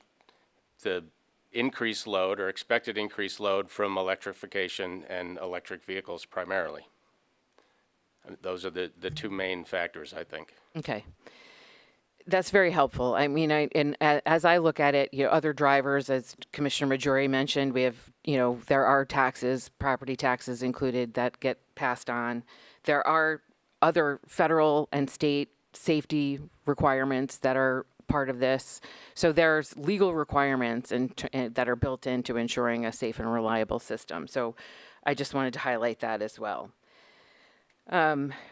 the increased load or expected increased load from electrification and electric vehicles primarily. And those are the two main factors, I think. Okay. That's very helpful. I mean, as I look at it, other drivers, as Commissioner Majori mentioned, we have there are taxes, property taxes included, that get passed on. There are other federal and state safety requirements that are part of this. So there's legal requirements and that are built into ensuring a safe and reliable system. So I just wanted to highlight that as well.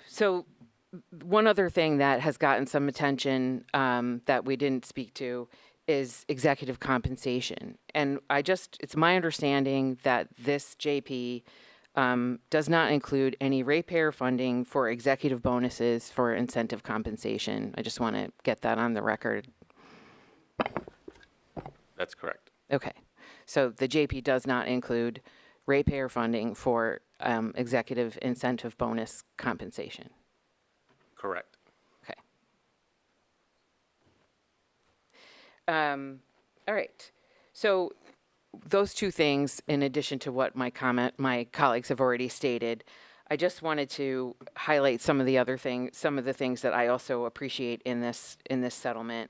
So one other thing that has gotten some attention that we didn't speak to is executive compensation. And it's my understanding that this JP does not include any ratepayer funding for executive bonuses for incentive compensation. I just want to get that on the record. That's correct. Okay. So the JP does not include ratepayer funding for executive incentive bonus compensation. Correct. Okay. All right. So those two things, in addition to what my colleagues have already stated, I just wanted to highlight some of the things that I also appreciate in this settlement.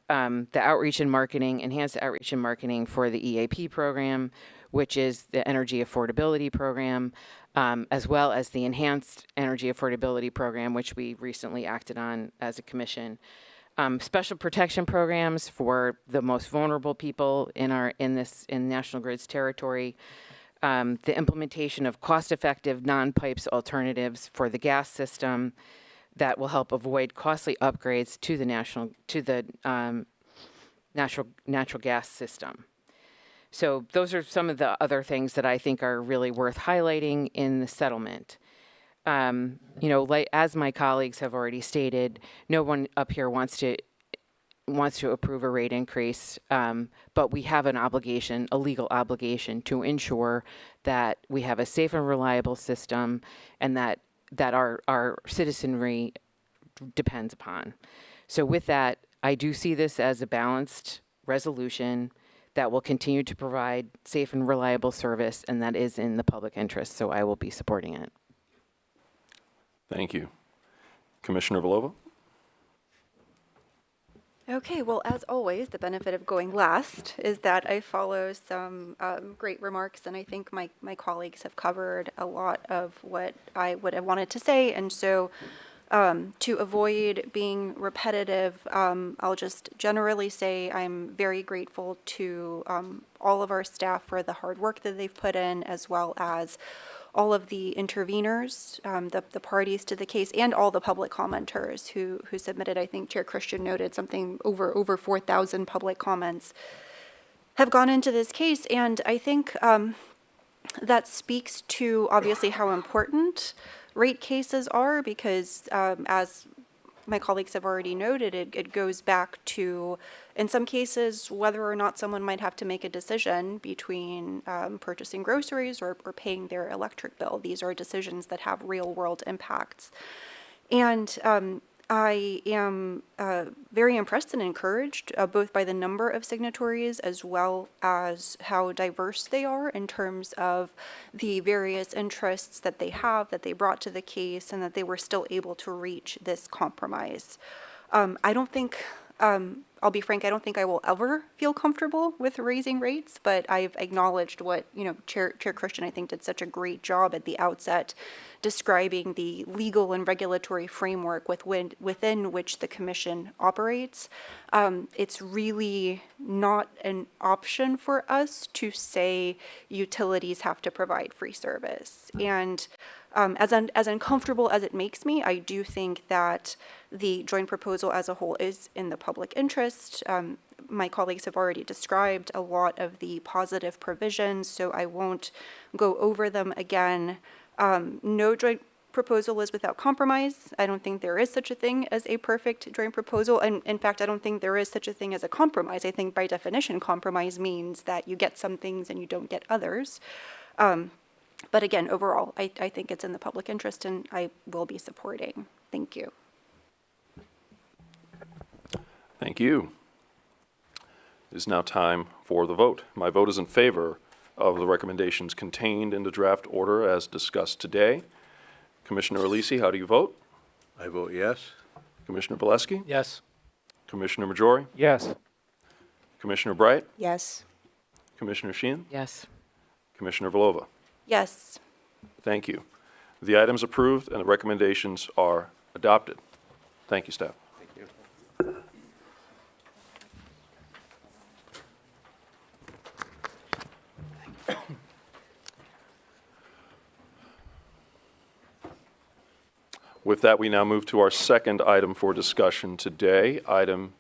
The outreach and marketing, enhanced outreach and marketing for the EAP program, which is the energy affordability program, as well as the enhanced energy affordability program, which we recently acted on as a commission. Special protection programs for the most vulnerable people in National Grid's territory. The implementation of cost-effective non-pipes alternatives for the gas system that will help avoid costly upgrades to the natural gas system. So those are some of the other things that I think are really worth highlighting in the settlement. As my colleagues have already stated, no one up here wants to approve a rate increase, but we have a legal obligation to ensure that we have a safe and reliable system and that our citizenry depends upon. So with that, I do see this as a balanced resolution that will continue to provide safe and reliable service, and that is in the public interest, so I will be supporting it. Thank you. Commissioner Vlhova? Okay, well, as always, the benefit of going last is that I follow some great remarks, and I think my colleagues have covered a lot of what I would have wanted to say, and so to avoid being repetitive, I'll just generally say I'm very grateful to all of our staff for the hard work that they've put in, as well as all of the interveners, the parties to the case, and all the public commenters who submitted. I think Chair Christian noted something over 4,000 public comments have gone into this case, and I think that speaks to obviously how important rate cases are, because as my colleagues have already noted, it goes back to, in some cases, whether or not someone might have to make a decision between purchasing groceries or paying their electric bill. These are decisions that have real-world impacts. And I am very impressed and encouraged both by the number of signatories as well as how diverse they are in terms of the various interests that they have, that they brought to the case, and that they were still able to reach this compromise. I don't think, I'll be frank, I don't think I will ever feel comfortable with raising rates, but I've acknowledged what, Chair Christian, I think, did such a great job at the outset describing the legal and regulatory framework within which the commission operates. It's really not an option for us to say utilities have to provide free service. And as uncomfortable as it makes me, I do think that the joint proposal as a whole is in the public interest. My colleagues have already described a lot of the positive provisions, so I won't go over them again. No joint proposal is without compromise. I don't think there is such a thing as a perfect joint proposal. And in fact, I don't think there is such a thing as a compromise. I think by definition, compromise means that you get some things and you don't get others. But again, overall, I think it's in the public interest, and I will be supporting. Thank you. Thank you. It is now time for the vote. My vote is in favor of the recommendations contained in the draft order as discussed today. Commissioner Alisi, how do you vote? I vote yes. Commissioner Valesky? Yes. Commissioner Majori? Yes. Commissioner Bright? Yes. Commissioner Sheehan? Yes. Commissioner Vlova? Yes. Thank you. The items approved and the recommendations are adopted. Thank you, staff. With that, we now move to our second item for discussion today, item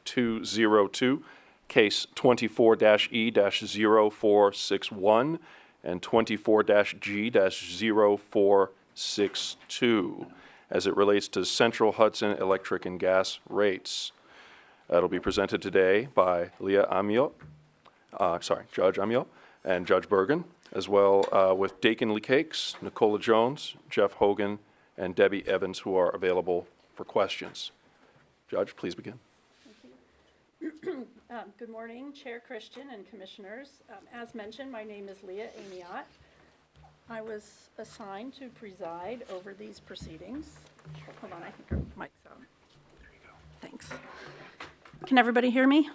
202, case 24-E-0461 and 24-G-0462, as it relates to Central Hudson electric and gas rates. That'll be presented today by Judge Amiot and Judge Bergen, as well with Dakin Lekakes, Nicola Jones, Jeff Hogan, and Debbie Evans, who are available for questions. Judge, please begin. Good morning, Chair Christian and Commissioners. As mentioned, my name is Leah Amiot. I was assigned to preside over these proceedings. Hold on, I think our mic's on. There you go. Thanks. Can everybody hear me?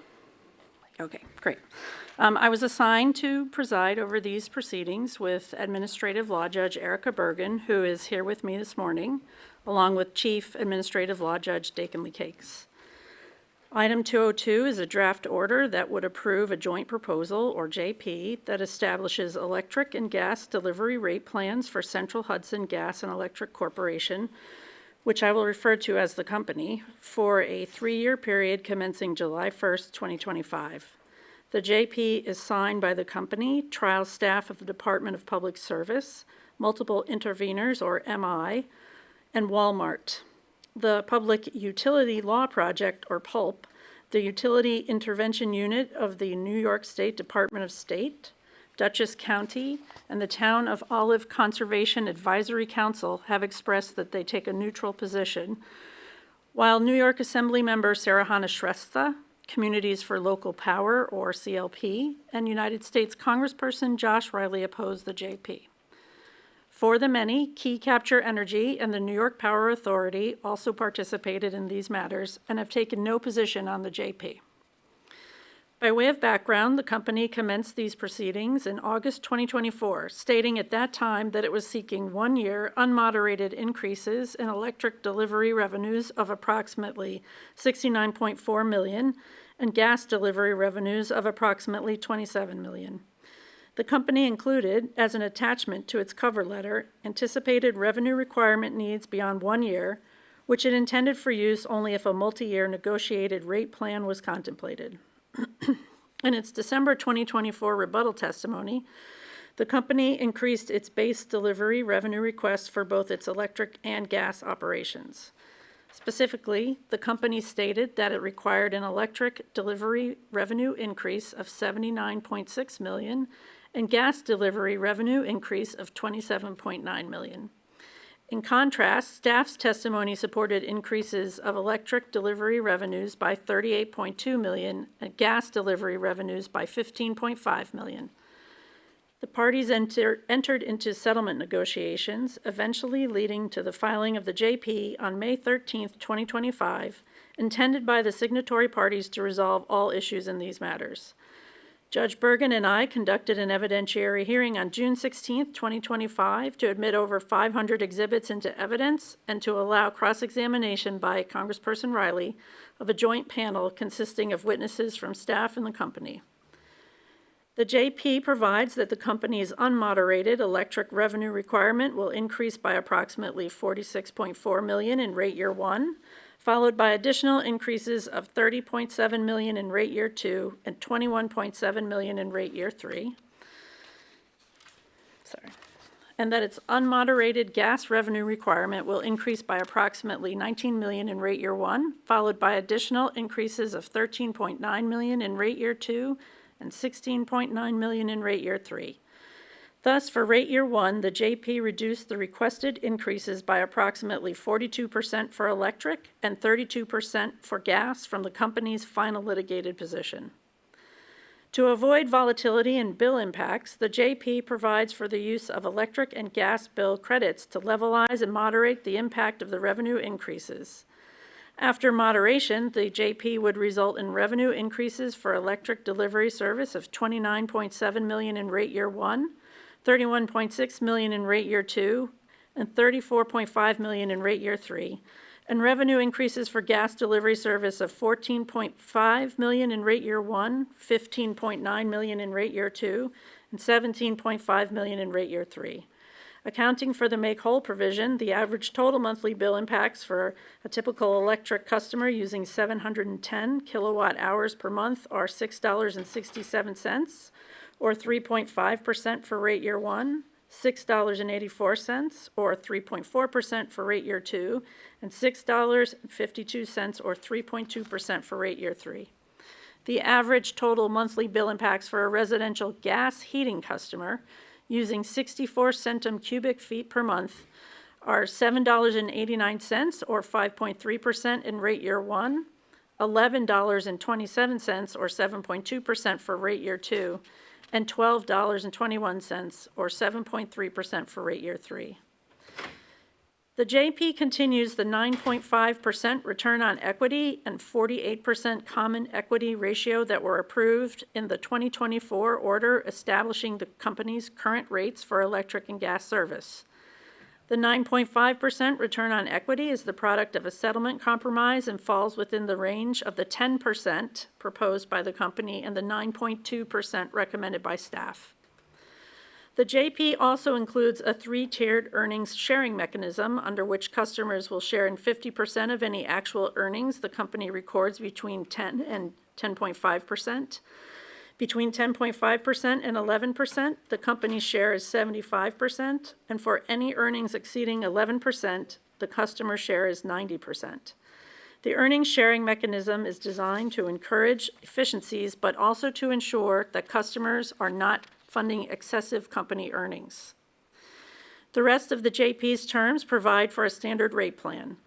Okay, great. I was assigned to preside over these proceedings with Administrative Law Judge Erica Bergen, who is here with me this morning, along with Chief Administrative Law Judge Dakin Lekakes. Item 202 is a draft order that would approve a joint proposal, or JP, that establishes electric and gas delivery rate plans for Central Hudson Gas and Electric Corporation, which I will refer to as the company, for a 3-year period commencing July 1st, 2025. The JP is signed by the company, trial staff of the Department of Public Service, multiple interveners, or MI, and Walmart. The Public Utility Law Project, or PULP, the Utility Intervention Unit of the New York State Department of State, Dutchess County, and the Town of Olive Conservation Advisory Council have expressed that they take a neutral position, while New York Assembly member Sarahana Shrestha, Communities for Local Power, or CLP, and United States Congressperson Josh Riley oppose the JP. For the many, Key Capture Energy and the New York Power Authority also participated in these matters and have taken no position on the JP. By way of background, the company commenced these proceedings in August 2024, stating at that time that it was seeking 1-year unmoderated increases in electric delivery revenues of approximately $69.4 million and gas delivery revenues of approximately $27 million. The company included, as an attachment to its cover letter, anticipated revenue requirement needs beyond 1 year, which it intended for use only if a multi-year negotiated rate plan was contemplated. In its December 2024 rebuttal testimony, the company increased its base delivery revenue request for both its electric and gas operations. Specifically, the company stated that it required an electric delivery revenue increase of $79.6 million and gas delivery revenue increase of $27.9 million. In contrast, staff's testimony supported increases of electric delivery revenues by $38.2 million and gas delivery revenues by $15.5 million. The parties entered into settlement negotiations, eventually leading to the filing of the JP on May 13, 2025, intended by the signatory parties to resolve all issues in these matters. Judge Bergen and I conducted an evidentiary hearing on June 16, 2025, to admit over 500 exhibits into evidence and to allow cross-examination by Congressperson Riley of a joint panel consisting of witnesses from staff and the company. The JP provides that the company's unmoderated electric revenue requirement will increase by approximately $46.4 million in rate year 1, followed by additional increases of $30.7 million in rate year 2 and $21.7 million in rate year 3. And that its unmoderated gas revenue requirement will increase by approximately $19 million in rate year 1, followed by additional increases of $13.9 million in rate year 2 and $16.9 million in rate year 3. Thus, for rate year 1, the JP reduced the requested increases by approximately 42% for electric and 32% for gas from the company's final litigated position. To avoid volatility and bill impacts, the JP provides for the use of electric and gas bill credits to levelize and moderate the impact of the revenue increases. After moderation, the JP would result in revenue increases for electric delivery service of $29.7 million in rate year 1, $31.6 million in rate year 2, and $34.5 million in rate year 3, and revenue increases for gas delivery service of $14.5 million in rate year 1, $15.9 million in rate year 2, and $17.5 million in rate year 3. Accounting for the make-whole provision, the average total monthly bill impacts for a typical electric customer using 710 kilowatt hours per month are $6.67, or 3.5% for rate year 1, $6.84, or 3.4% for rate year 2, and $6.52, or 3.2% for rate year 3. The average total monthly bill impacts for a residential gas heating customer using 64 centum cubic feet per month are $7.89, or 5.3% in rate year 1, $11.27, or 7.2% for rate year 2, and $12.21, or 7.3% for rate year 3. The JP continues the 9.5% return on equity and 48% common equity ratio that were approved in the 2024 order establishing the company's current rates for electric and gas service. The 9.5% return on equity is the product of a settlement compromise and falls within the range of the 10% proposed by the company and the 9.2% recommended by staff. The JP also includes a 3-tiered earnings sharing mechanism under which customers will share in 50% of any actual earnings the company records between 10 and 10.5%. Between 10.5% and 11%, the company's share is 75%, and for any earnings exceeding 11%, the customer share is 90%. The earnings sharing mechanism is designed to encourage efficiencies, but also to ensure that customers are not funding excessive company earnings. The rest of the JP's terms provide for a standard rate plan.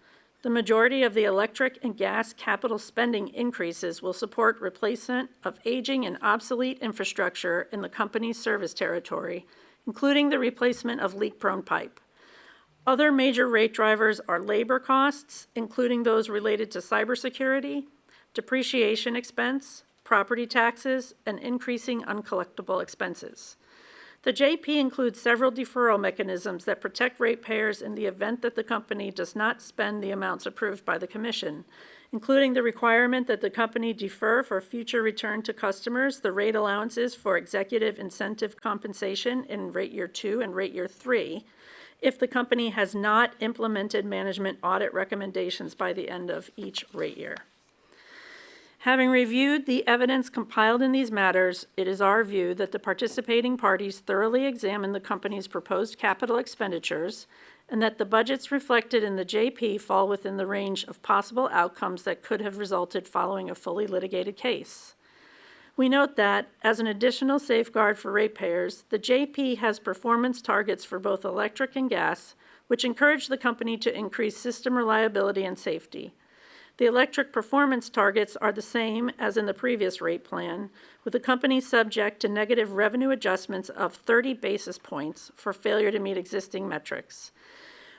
The majority of the electric and gas capital spending increases will support replacement of aging and obsolete infrastructure in the company's service territory, including the replacement of leak-prone pipe. Other major rate drivers are labor costs, including those related to cybersecurity, depreciation expense, property taxes, and increasing uncollectible expenses. The JP includes several deferral mechanisms that protect ratepayers in the event that the company does not spend the amounts approved by the Commission, including the requirement that the company defer for future return to customers the rate allowances for executive incentive compensation in rate year 2 and rate year 3 if the company has not implemented management audit recommendations by the end of each rate year. Having reviewed the evidence compiled in these matters, it is our view that the participating parties thoroughly examined the company's proposed capital expenditures and that the budgets reflected in the JP fall within the range of possible outcomes that could have resulted following a fully litigated case. We note that, as an additional safeguard for ratepayers, the JP has performance targets for both electric and gas, which encourage the company to increase system reliability and safety. The electric performance targets are the same as in the previous rate plan, with the company subject to negative revenue adjustments of 30 basis points for failure to meet existing metrics.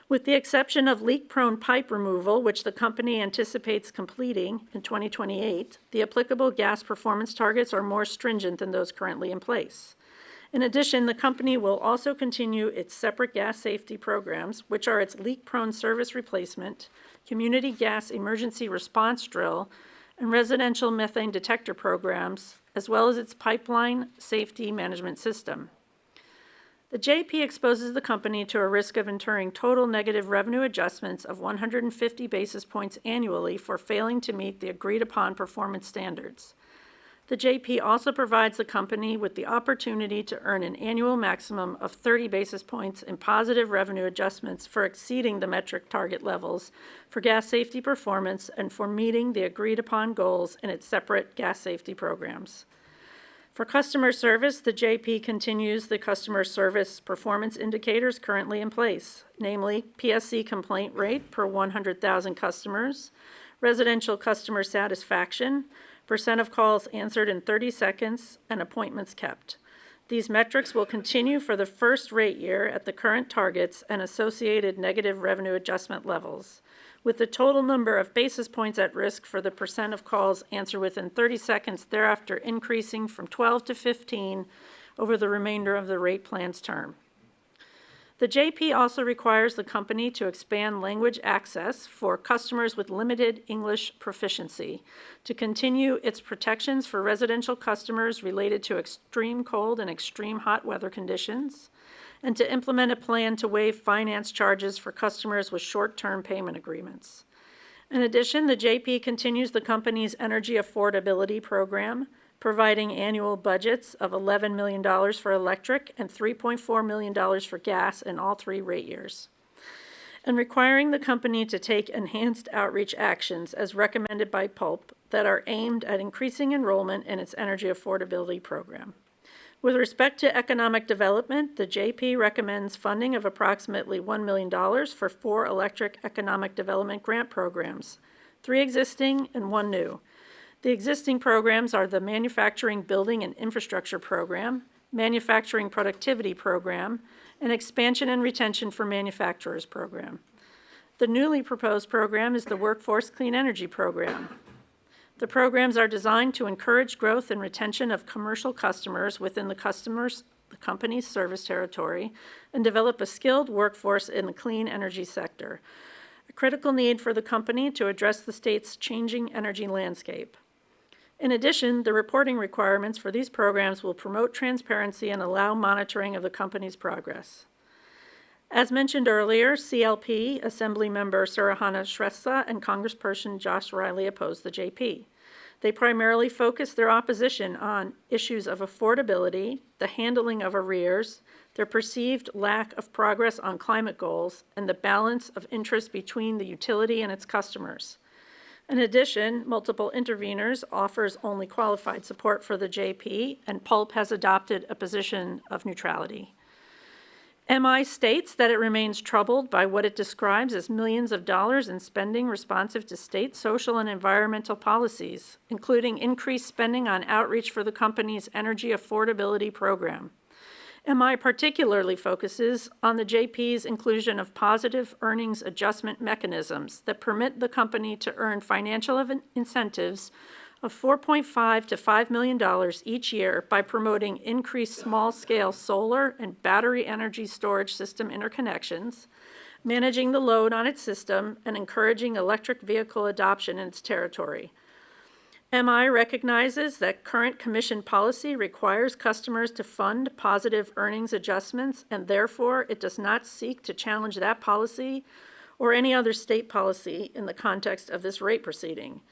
With the exception of leak-prone pipe removal, which the company anticipates completing in 2028, the applicable gas performance targets are more stringent than those currently in place. In addition, the company will also continue its separate gas safety programs, which are its leak-prone service replacement, community gas emergency response drill, and residential methane detector programs, as well as its pipeline safety management system. The JP exposes the company to a risk of incurring total negative revenue adjustments of 150 basis points annually for failing to meet the agreed-upon performance standards. The JP also provides the company with the opportunity to earn an annual maximum of 30 basis points in positive revenue adjustments for exceeding the metric target levels for gas safety performance and for meeting the agreed-upon goals in its separate gas safety programs. For customer service, the JP continues the customer service performance indicators currently in place, namely PSC complaint rate per 100,000 customers, residential customer satisfaction, percent of calls answered in 30 seconds, and appointments kept. These metrics will continue for the first rate year at the current targets and associated negative revenue adjustment levels, with the total number of basis points at risk for the percent of calls answered within 30 seconds thereafter increasing from 12 to 15 over the remainder of the rate plan's term. The JP also requires the company to expand language access for customers with limited English proficiency, to continue its protections for residential customers related to extreme cold and extreme hot weather conditions, and to implement a plan to waive finance charges for customers with short-term payment agreements. In addition, the JP continues the company's energy affordability program, providing annual budgets of $11 million for electric and $3.4 million for gas in all 3 rate years, and requiring the company to take enhanced outreach actions as recommended by PULP that are aimed at increasing enrollment in its energy affordability program. With respect to economic development, the JP recommends funding of approximately $1 million for 4 electric economic development grant programs, 3 existing and 1 new. The existing programs are the Manufacturing Building and Infrastructure Program, Manufacturing Productivity Program, and Expansion and Retention for Manufacturers Program. The newly proposed program is the Workforce Clean Energy Program. The programs are designed to encourage growth and retention of commercial customers within the company's service territory and develop a skilled workforce in the clean energy sector, a critical need for the company to address the state's changing energy landscape. In addition, the reporting requirements for these programs will promote transparency and allow monitoring of the company's progress. As mentioned earlier, CLP Assemblymember Surahana Shrestha and Congressperson Josh Riley opposed the JP. They primarily focused their opposition on issues of affordability, the handling of arrears, their perceived lack of progress on climate goals, and the balance of interest between the utility and its customers. In addition, multiple interveners offers only qualified support for the JP, and PULP has adopted a position of neutrality. MI states that it remains troubled by what it describes as millions of dollars in spending responsive to state, social, and environmental policies, including increased spending on outreach for the company's energy affordability program. MI particularly focuses on the JP's inclusion of positive earnings adjustment mechanisms that permit the company to earn financial incentives of $4.5 to $5 million each year by promoting increased small-scale solar and battery energy storage system interconnections, managing the load on its system, and encouraging electric vehicle adoption in its territory. MI recognizes that current commission policy requires customers to fund positive earnings adjustments, and therefore it does not seek to challenge that policy or any other state policy in the context of this rate proceeding.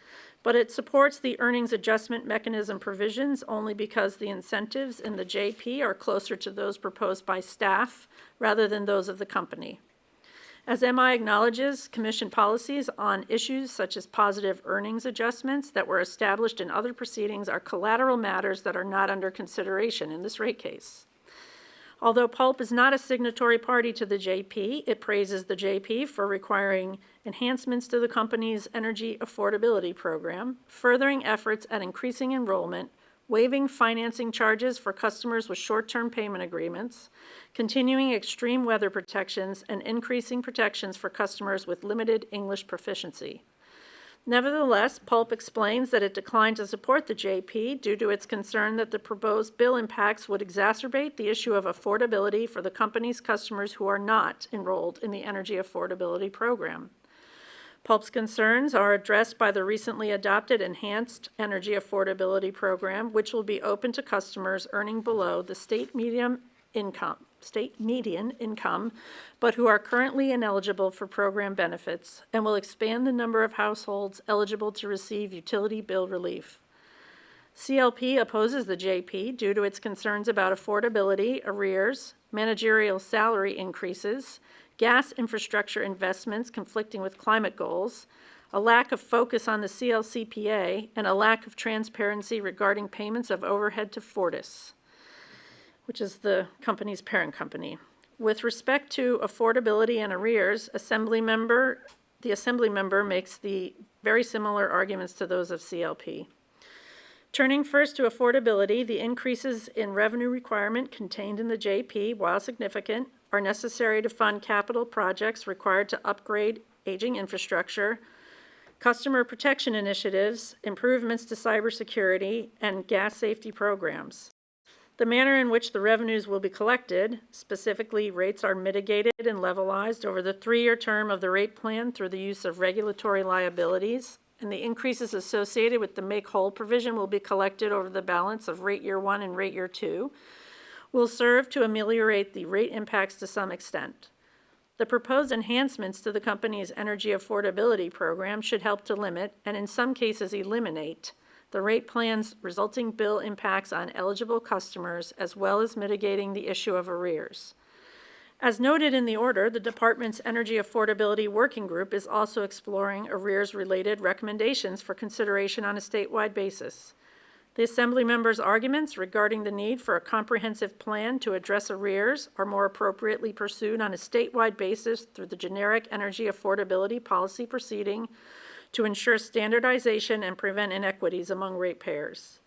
But it supports the earnings adjustment mechanism provisions only because the incentives in the JP are closer to those proposed by staff rather than those of the company. As MI acknowledges, commission policies on issues such as positive earnings adjustments that were established in other proceedings are collateral matters that are not under consideration in this rate case. Although PULP is not a signatory party to the JP, it praises the JP for requiring enhancements to the company's energy affordability program, furthering efforts at increasing enrollment, waiving financing charges for customers with short-term payment agreements, continuing extreme weather protections, and increasing protections for customers with limited English proficiency. Nevertheless, PULP explains that it declined to support the JP due to its concern that the proposed bill impacts would exacerbate the issue of affordability for the company's customers who are not enrolled in the energy affordability program. PULP's concerns are addressed by the recently adopted Enhanced Energy Affordability Program, which will be open to customers earning below the state median income, but who are currently ineligible for program benefits, and will expand the number of households eligible to receive utility bill relief. CLP opposes the JP due to its concerns about affordability, arrears, managerial salary increases, gas infrastructure investments conflicting with climate goals, a lack of focus on the CLCPA, and a lack of transparency regarding payments of overhead to Fortis, which is the company's parent company. With respect to affordability and arrears, the assembly member makes the very similar arguments to those of CLP. Turning first to affordability, the increases in revenue requirement contained in the JP, while significant, are necessary to fund capital projects required to upgrade aging infrastructure, customer protection initiatives, improvements to cybersecurity, and gas safety programs. The manner in which the revenues will be collected, specifically rates are mitigated and levelized over the 3-year term of the rate plan through the use of regulatory liabilities, and the increases associated with the make-whole provision will be collected over the balance of rate year 1 and rate year 2, will serve to ameliorate the rate impacts to some extent. The proposed enhancements to the company's energy affordability program should help to limit, and in some cases eliminate, the rate plan's resulting bill impacts on eligible customers, as well as mitigating the issue of arrears. As noted in the order, the department's Energy Affordability Working Group is also exploring arrears-related recommendations for consideration on a statewide basis. The Assembly members' arguments regarding the need for a comprehensive plan to address arrears are more appropriately pursued on a statewide basis through the generic energy affordability policy proceeding to ensure standardization and prevent inequities among ratepayers.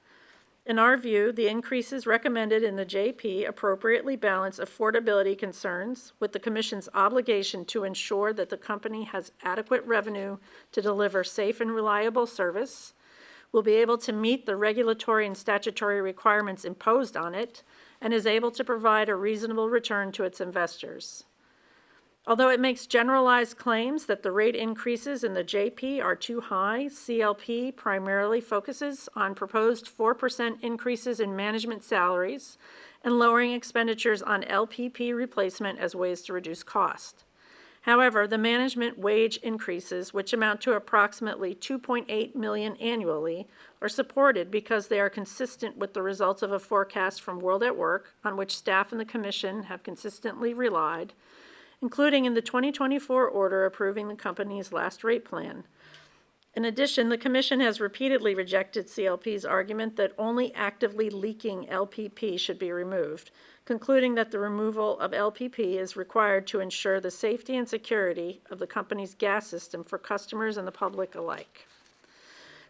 In our view, the increases recommended in the JP appropriately balance affordability concerns with the Commission's obligation to ensure that the company has adequate revenue to deliver safe and reliable service, will be able to meet the regulatory and statutory requirements imposed on it, and is able to provide a reasonable return to its investors. Although it makes generalized claims that the rate increases in the JP are too high, CLP primarily focuses on proposed 4% increases in management salaries and lowering expenditures on LPP replacement as ways to reduce cost. However, the management wage increases, which amount to approximately $2.8 million annually, are supported because they are consistent with the results of a forecast from World at Work, on which staff and the Commission have consistently relied, including in the 2024 order approving the company's last rate plan. In addition, the Commission has repeatedly rejected CLP's argument that only actively leaking LPP should be removed, concluding that the removal of LPP is required to ensure the safety and security of the company's gas system for customers and the public alike.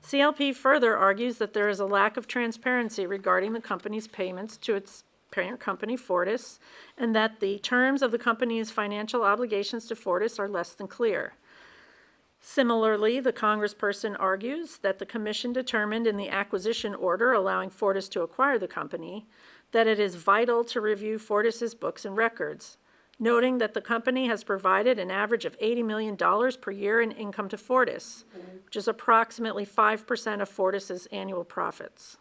CLP further argues that there is a lack of transparency regarding the company's payments to its parent company, Fortis, and that the terms of the company's financial obligations to Fortis are less than clear. Similarly, the congressperson argues that the Commission determined in the acquisition order allowing Fortis to acquire the company that it is vital to review Fortis's books and records, noting that the company has provided an average of $80 million per year in income to Fortis, which is approximately 5% of Fortis's annual profits.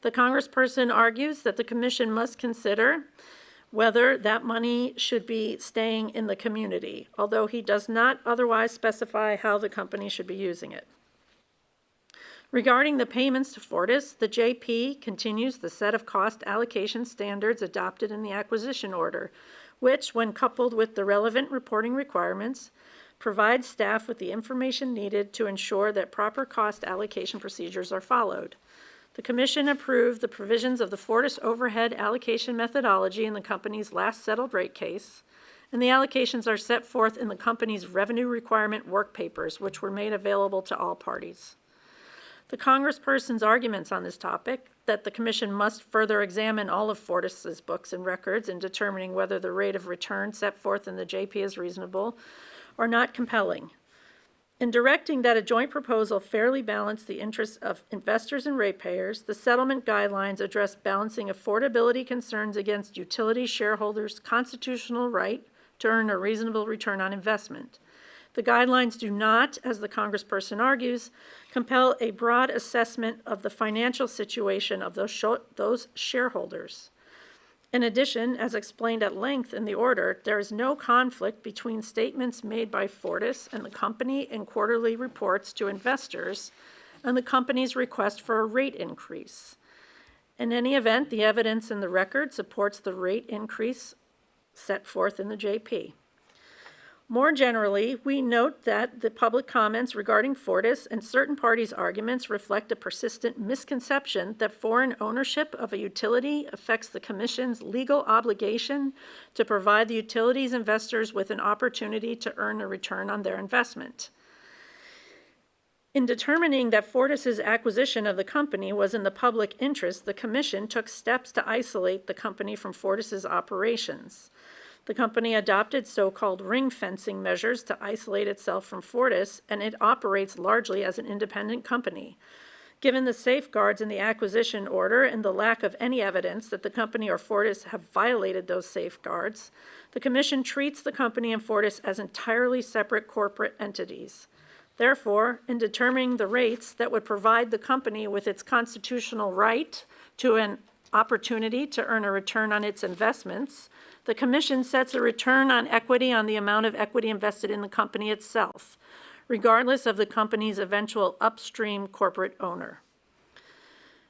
The congressperson argues that the Commission must consider whether that money should be staying in the community, although he does not otherwise specify how the company should be using it. Regarding the payments to Fortis, the JP continues the set of cost allocation standards adopted in the acquisition order, which, when coupled with the relevant reporting requirements, provides staff with the information needed to ensure that proper cost allocation procedures are followed. The Commission approved the provisions of the Fortis overhead allocation methodology in the company's last settled rate case, and the allocations are set forth in the company's revenue requirement work papers, which were made available to all parties. The congressperson's arguments on this topic, that the Commission must further examine all of Fortis's books and records in determining whether the rate of return set forth in the JP is reasonable, are not compelling. In directing that a joint proposal fairly balance the interests of investors and ratepayers, the settlement guidelines address balancing affordability concerns against utility shareholders' constitutional right to earn a reasonable return on investment. The guidelines do not, as the congressperson argues, compel a broad assessment of the financial situation of those shareholders. In addition, as explained at length in the order, there is no conflict between statements made by Fortis and the company in quarterly reports to investors and the company's request for a rate increase. In any event, the evidence in the record supports the rate increase set forth in the JP. More generally, we note that the public comments regarding Fortis and certain parties' arguments reflect a persistent misconception that foreign ownership of a utility affects the Commission's legal obligation to provide the utility's investors with an opportunity to earn a return on their investment. In determining that Fortis's acquisition of the company was in the public interest, the Commission took steps to isolate the company from Fortis's operations. The company adopted so-called ring fencing measures to isolate itself from Fortis, and it operates largely as an independent company. Given the safeguards in the acquisition order and the lack of any evidence that the company or Fortis have violated those safeguards, the Commission treats the company and Fortis as entirely separate corporate entities. Therefore, in determining the rates that would provide the company with its constitutional right to an opportunity to earn a return on its investments, the Commission sets a return on equity on the amount of equity invested in the company itself, regardless of the company's eventual upstream corporate owner.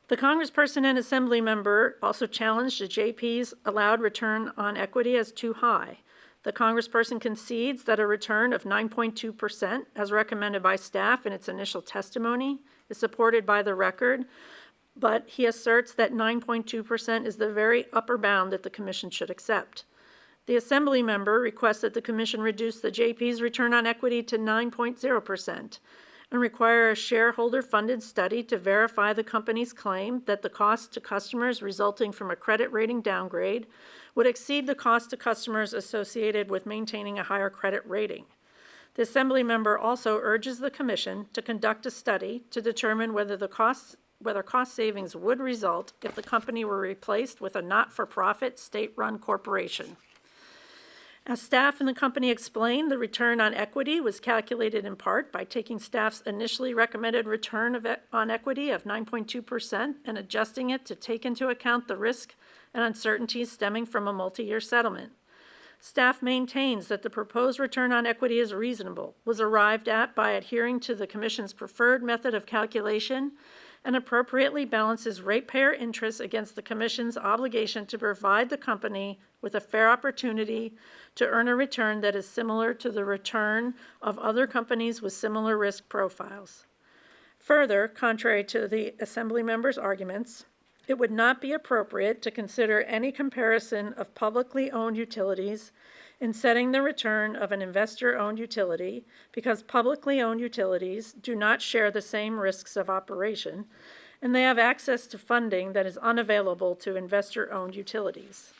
The congressperson and assembly member also challenged the JP's allowed return on equity as too high. The congressperson concedes that a return of 9.2%, as recommended by staff in its initial testimony, is supported by the record, but he asserts that 9.2% is the very upper bound that the Commission should accept. The Assembly member requests that the Commission reduce the JP's return on equity to 9.0% and require a shareholder-funded study to verify the company's claim that the cost to customers resulting from a credit rating downgrade would exceed the cost to customers associated with maintaining a higher credit rating. The Assembly member also urges the Commission to conduct a study to determine whether cost savings would result if the company were replaced with a not-for-profit state-run corporation. As staff and the company explained, the return on equity was calculated in part by taking staff's initially recommended return on equity of 9.2% and adjusting it to take into account the risk and uncertainties stemming from a multi-year settlement. Staff maintains that the proposed return on equity is reasonable, was arrived at by adhering to the Commission's preferred method of calculation, and appropriately balances ratepayer interests against the Commission's obligation to provide the company with a fair opportunity to earn a return that is similar to the return of other companies with similar risk profiles. Further, contrary to the Assembly members' arguments, it would not be appropriate to consider any comparison of publicly owned utilities in setting the return of an investor-owned utility because publicly owned utilities do not share the same risks of operation, and they have access to funding that is unavailable to investor-owned utilities.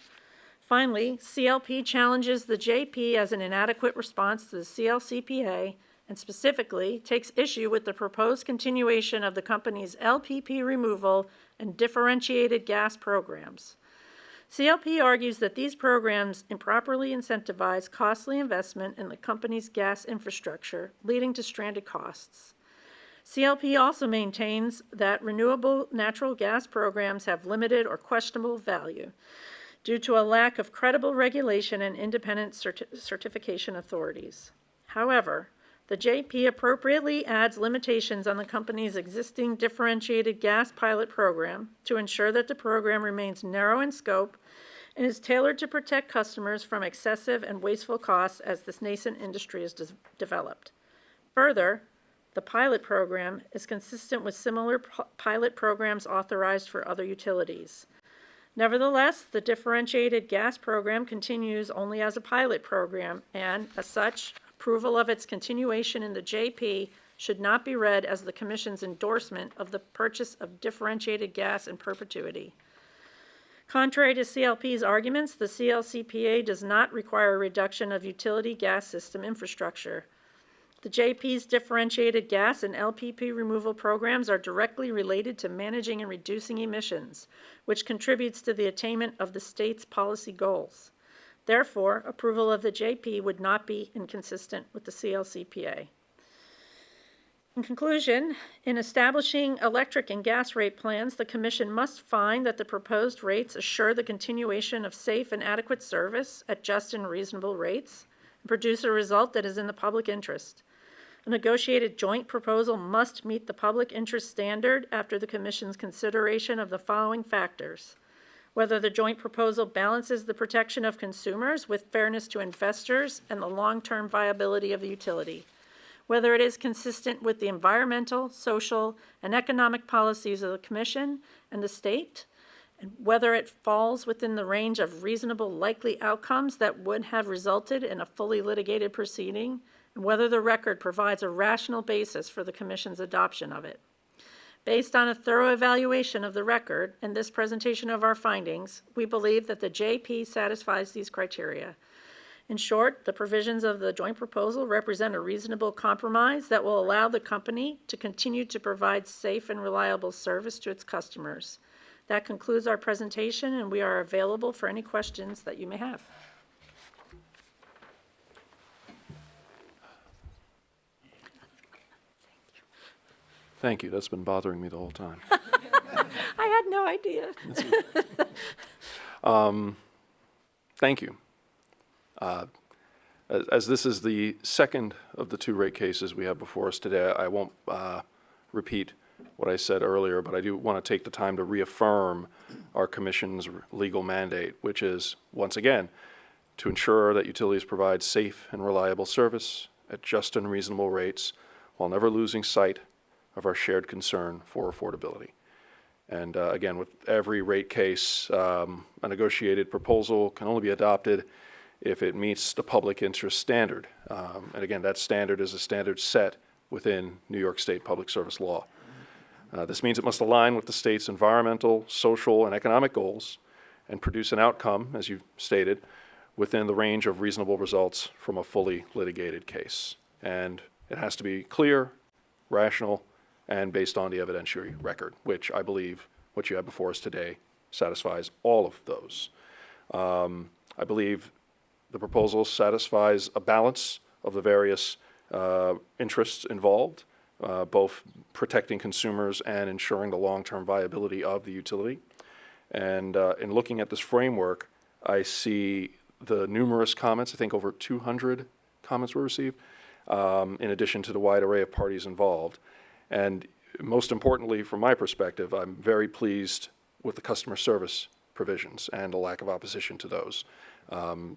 Finally, CLP challenges the JP as an inadequate response to the CLCPA and specifically takes issue with the proposed continuation of the company's LPP removal and differentiated gas programs. CLP argues that these programs improperly incentivize costly investment in the company's gas infrastructure, leading to stranded costs. CLP also maintains that renewable natural gas programs have limited or questionable value due to a lack of credible regulation and independent certification authorities. However, the JP appropriately adds limitations on the company's existing differentiated gas pilot program to ensure that the program remains narrow in scope and is tailored to protect customers from excessive and wasteful costs as this nascent industry is developed. Further, the pilot program is consistent with similar pilot programs authorized for other utilities. Nevertheless, the differentiated gas program continues only as a pilot program, and as such, approval of its continuation in the JP should not be read as the Commission's endorsement of the purchase of differentiated gas in perpetuity. Contrary to CLP's arguments, the CLCPA does not require a reduction of utility gas system infrastructure. The JP's differentiated gas and LPP removal programs are directly related to managing and reducing emissions, which contributes to the attainment of the state's policy goals. Therefore, approval of the JP would not be inconsistent with the CLCPA. In conclusion, in establishing electric and gas rate plans, the Commission must find that the proposed rates assure the continuation of safe and adequate service at just and reasonable rates and produce a result that is in the public interest. A negotiated joint proposal must meet the public interest standard after the Commission's consideration of the following factors: whether the joint proposal balances the protection of consumers with fairness to investors and the long-term viability of the utility, whether it is consistent with the environmental, social, and economic policies of the Commission and the state, and whether it falls within the range of reasonable likely outcomes that would have resulted in a fully litigated proceeding, and whether the record provides a rational basis for the Commission's adoption of it. Based on a thorough evaluation of the record and this presentation of our findings, we believe that the JP satisfies these criteria. In short, the provisions of the joint proposal represent a reasonable compromise that will allow the company to continue to provide safe and reliable service to its customers. That concludes our presentation, and we are available for any questions that you may have. Thank you. That's been bothering me the whole time. I had no idea. Thank you. As this is the second of the two rate cases we have before us today, I won't repeat what I said earlier, but I do want to take the time to reaffirm our commission's legal mandate, which is, once again, to ensure that utilities provide safe and reliable service at just and reasonable rates while never losing sight of our shared concern for affordability. And again, with every rate case, a negotiated proposal can only be adopted if it meets the public interest standard. And again, that standard is a standard set within New York State Public Service law. This means it must align with the state's environmental, social, and economic goals and produce an outcome, as you stated, within the range of reasonable results from a fully litigated case. And it has to be clear, rational, and based on the evidentiary record, which I believe what you have before us today satisfies all of those. I believe the proposal satisfies a balance of the various interests involved, both protecting consumers and ensuring the long-term viability of the utility. And in looking at this framework, I see the numerous comments. I think over 200 comments were received, in addition to the wide array of parties involved. And most importantly, from my perspective, I'm very pleased with the customer service provisions and the lack of opposition to those,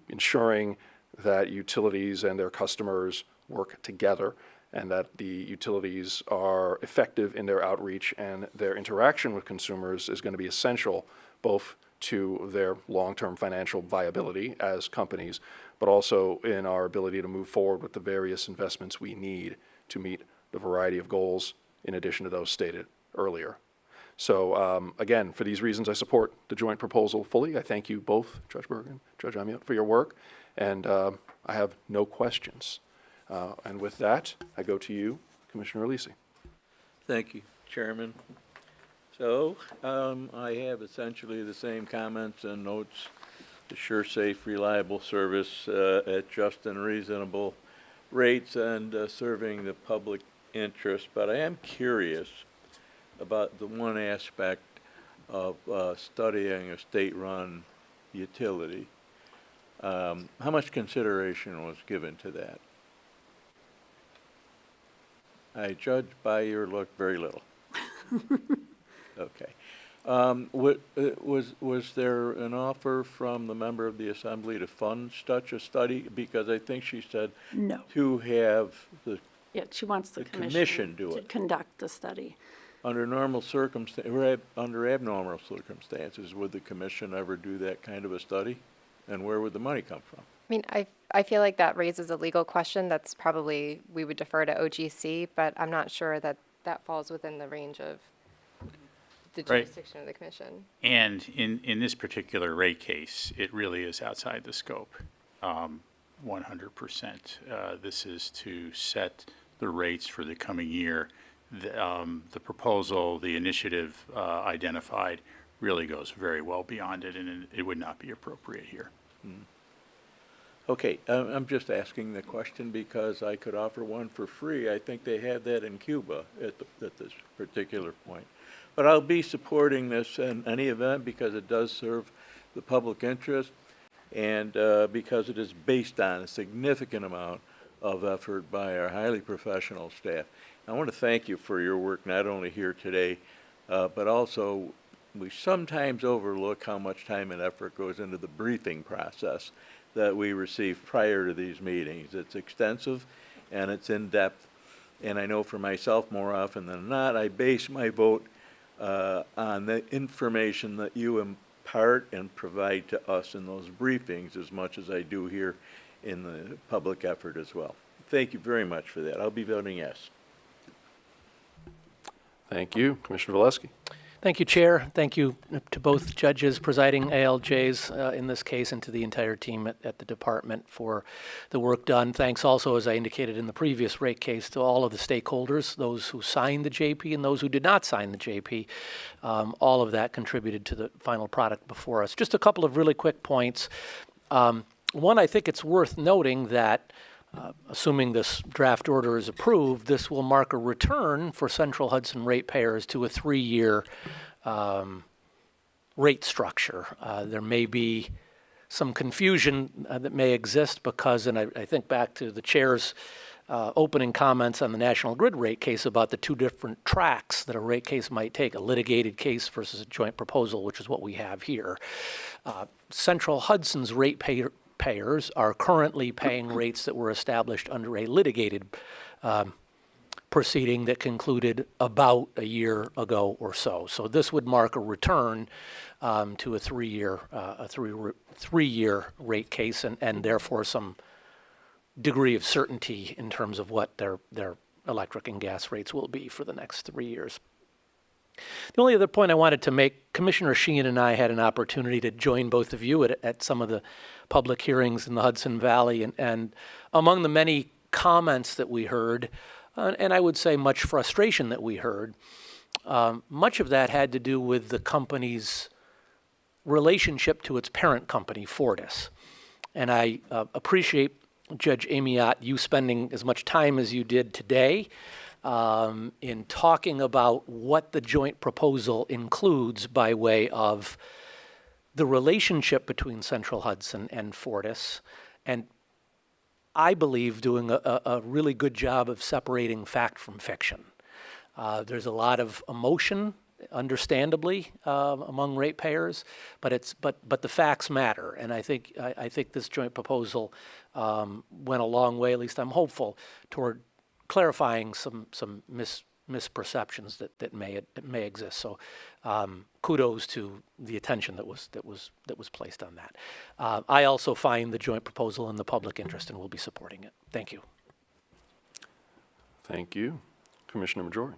ensuring that utilities and their customers work together and that the utilities are effective in their outreach and their interaction with consumers is going to be essential both to their long-term financial viability as companies, but also in our ability to move forward with the various investments we need to meet the variety of goals in addition to those stated earlier. So again, for these reasons, I support the joint proposal fully. I thank you both, Judge Bergen, Judge Amiot, for your work, and I have no questions. And with that, I go to you, Commissioner Alisi. Thank you, Chairman. So I have essentially the same comments and notes: assure safe, reliable service at just and reasonable rates and serving the public interest. But I am curious about the one aspect of studying a state-run utility. How much consideration was given to that? I judge by your look very little. Okay. Was there an offer from the member of the Assembly to fund such a study? Because I think she said No. to have the Yeah, she wants the The commission do to it. conduct the study. under normal circumstances, under abnormal circumstances, would the commission ever do that kind of a study? And where would the money come from? I mean, I feel like that raises a legal question that's probably, we would defer to OGC, but I'm not sure that that falls within the range of the Right. jurisdiction of the commission. And in this particular rate case, it really is outside the scope, 100%. This is to set the rates for the coming year. The proposal, the initiative identified really goes very well beyond it, and it would not be appropriate here. Okay, I'm just asking the question because I could offer one for free. I think they have that in Cuba at this particular point. But I'll be supporting this in any event because it does serve the public interest and because it is based on a significant amount of effort by our highly professional staff. I want to thank you for your work, not only here today, but also we sometimes overlook how much time and effort goes into the briefing process that we receive prior to these meetings. It's extensive and it's in-depth. And I know for myself, more often than not, I base my vote on the information that you impart and provide to us in those briefings as much as I do here in the public effort as well. Thank you very much for that. I'll be voting yes. Thank you. Commissioner Valesky. Thank you, Chair. Thank you to both judges presiding ALJs in this case and to the entire team at the department for the work done. Thanks also, as I indicated in the previous rate case, to all of the stakeholders, those who signed the JP and those who did not sign the JP. All of that contributed to the final product before us. Just a couple of really quick points. One, I think it's worth noting that assuming this draft order is approved, this will mark a return for Central Hudson ratepayers to a 3-year rate structure. There may be some confusion that may exist because, and I think back to the chair's opening comments on the National Grid rate case about the two different tracks that a rate case might take, a litigated case versus a joint proposal, which is what we have here. Central Hudson's ratepayers are currently paying rates that were established under a litigated proceeding that concluded about a year ago or so. So this would mark a return to a three-year rate case and therefore some degree of certainty in terms of what their electric and gas rates will be for the next 3 years. The only other point I wanted to make, Commissioner Sheehan and I had an opportunity to join both of you at some of the public hearings in the Hudson Valley, and among the many comments that we heard, and I would say much frustration that we heard, much of that had to do with the company's relationship to its parent company, Fortis. And I appreciate, Judge Amiot, you spending as much time as you did today in talking about what the joint proposal includes by way of the relationship between Central Hudson and Fortis, and I believe doing a really good job of separating fact from fiction. There's a lot of emotion, understandably, among ratepayers, but the facts matter, and I think this joint proposal went a long way. At least I'm hopeful toward clarifying some misperceptions that may exist. So kudos to the attention that was placed on that. I also find the joint proposal in the public interest and will be supporting it. Thank you. Thank you. Commissioner Majori.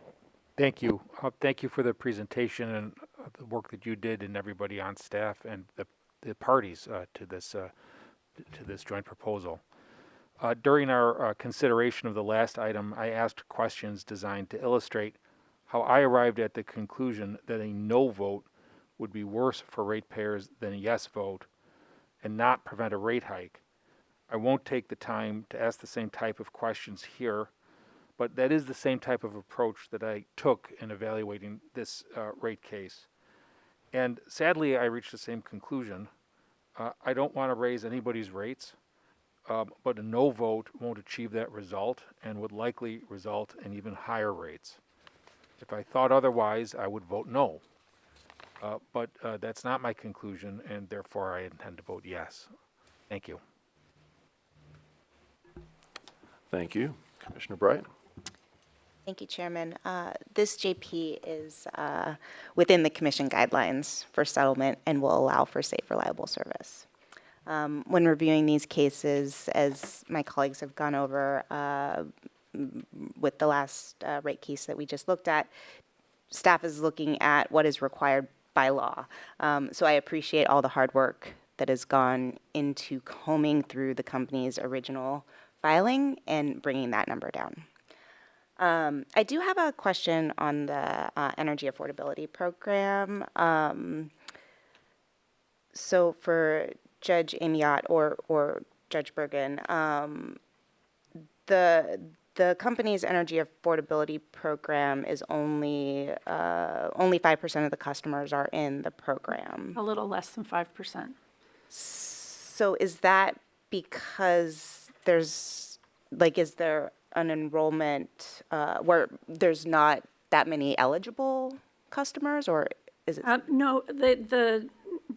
Thank you. Thank you for the presentation and the work that you did and everybody on staff and the parties to this joint proposal. During our consideration of the last item, I asked questions designed to illustrate how I arrived at the conclusion that a no vote would be worse for ratepayers than a yes vote and not prevent a rate hike. I won't take the time to ask the same type of questions here, but that is the same type of approach that I took in evaluating this rate case. And sadly, I reached the same conclusion. I don't want to raise anybody's rates. But a no vote won't achieve that result and would likely result in even higher rates. If I thought otherwise, I would vote no. But that's not my conclusion, and therefore I intend to vote yes. Thank you. Thank you. Commissioner Bryant. Thank you, Chairman. This JP is within the Commission guidelines for settlement and will allow for safe, reliable service. When reviewing these cases, as my colleagues have gone over with the last rate case that we just looked at, staff is looking at what is required by law. So I appreciate all the hard work that has gone into combing through the company's original filing and bringing that number down. I do have a question on the energy affordability program. So for Judge Amiot or Judge Bergen, the company's energy affordability program is only 5% of the customers are in the program. A little less than 5%. So is that because is there an enrollment where there's not that many eligible customers, or is it? No,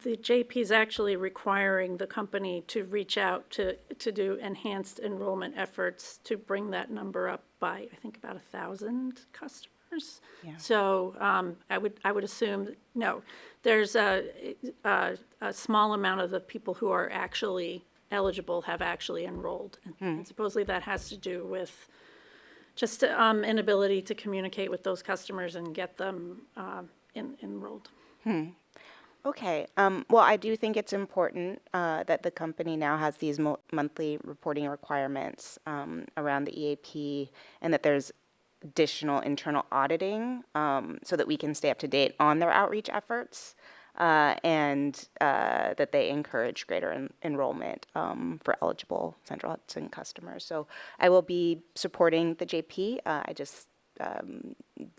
the JP is actually requiring the company to reach out to do enhanced enrollment efforts to bring that number up by, I think, about 1,000 customers. Yeah. So I would assume, no, there's a small amount of the people who are actually eligible have actually enrolled. And supposedly that has to do with just inability to communicate with those customers and get them enrolled. Okay. Well, I do think it's important that the company now has these monthly reporting requirements around the EAP, and that there's additional internal auditing so that we can stay up to date on their outreach efforts, and that they encourage greater enrollment for eligible Central Hudson customers. So I will be supporting the JP. I just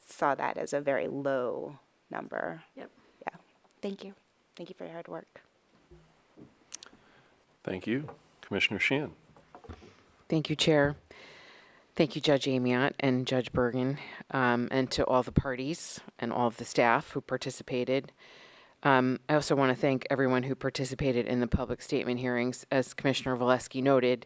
saw that as a very low number. Yep. Yeah. Thank you. Thank you for your hard work. Thank you. Commissioner Sheehan. Thank you, Chair. Thank you, Judge Amiot and Judge Bergen, and to all the parties and all of the staff who participated. I also want to thank everyone who participated in the public statement hearings. As Commissioner Valesky noted,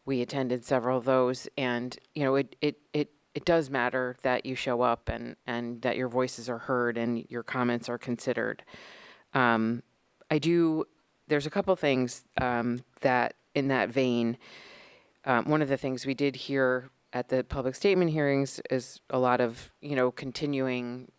we attended several of those, and it does matter that you show up and that your voices are heard and your comments are considered. There's a couple things that in that vein, one of the things we did hear at the public statement hearings is a lot of, continuing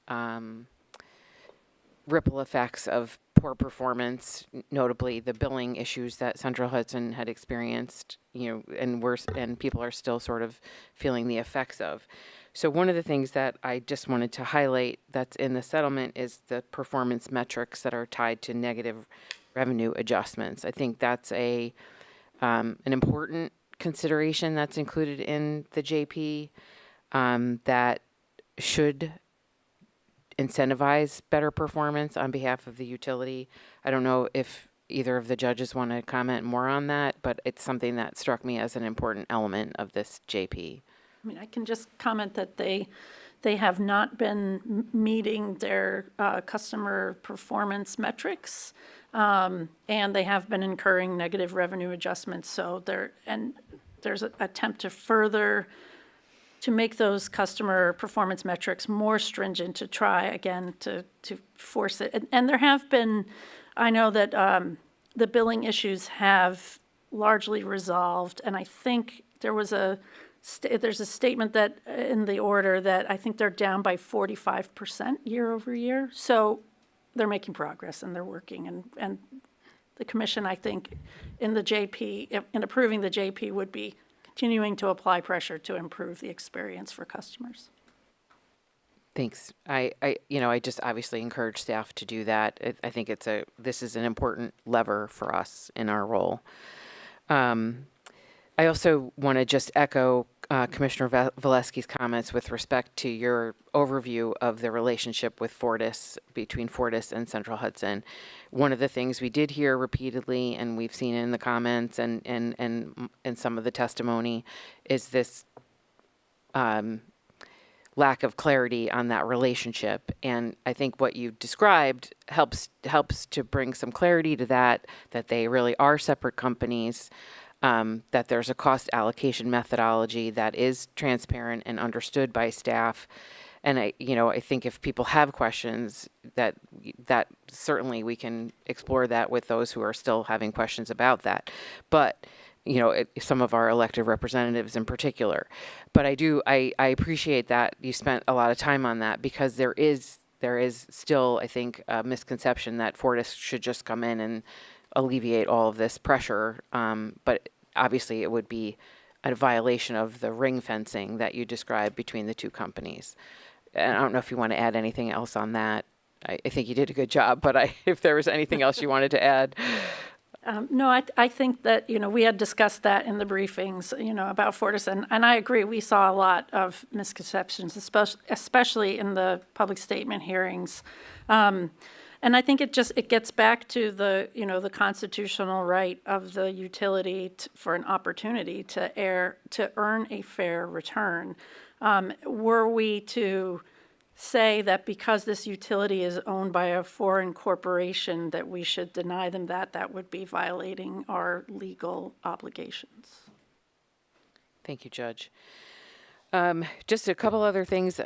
ripple effects of poor performance, notably the billing issues that Central Hudson had experienced, and people are still sort of feeling the effects of. So one of the things that I just wanted to highlight that's in the settlement is the performance metrics that are tied to negative revenue adjustments. I think that's an important consideration that's included in the JP that should incentivize better performance on behalf of the utility. I don't know if either of the judges want to comment more on that, but it's something that struck me as an important element of this JP. I mean, I can just comment that they have not been meeting their customer performance metrics, and they have been incurring negative revenue adjustments. So there's an attempt to make those customer performance metrics more stringent, to try again to force it. And there have been, I know that the billing issues have largely resolved, and I think there's a statement that in the order that I think they're down by 45% year over year. So they're making progress and they're working, and the commission, I think, in the JP, in approving the JP, would be continuing to apply pressure to improve the experience for customers. Thanks. I just obviously encourage staff to do that. I think this is an important lever for us in our role. I also want to just echo Commissioner Valesky's comments with respect to your overview of the relationship with Fortis, between Fortis and Central Hudson. One of the things we did hear repeatedly, and we've seen in the comments and some of the testimony, is this lack of clarity on that relationship. And I think what you described helps to bring some clarity to that they really are separate companies. That there's a cost allocation methodology that is transparent and understood by staff. And I think if people have questions, that certainly we can explore that with those who are still having questions about that. But some of our elected representatives in particular. But I appreciate that you spent a lot of time on that, because there is still, I think, a misconception that Fortis should just come in and alleviate all of this pressure. But obviously it would be a violation of the ring fencing that you described between the two companies. And I don't know if you want to add anything else on that. I think you did a good job, but if there was anything else you wanted to add. No, I think that, we had discussed that in the briefings, about Fortis, and I agree, we saw a lot of misconceptions, especially in the public statement hearings. And I think it gets back to the constitutional right of the utility for an opportunity to earn a fair return. Were we to say that because this utility is owned by a foreign corporation that we should deny them that would be violating our legal obligations. Thank you, Judge. Just a couple other things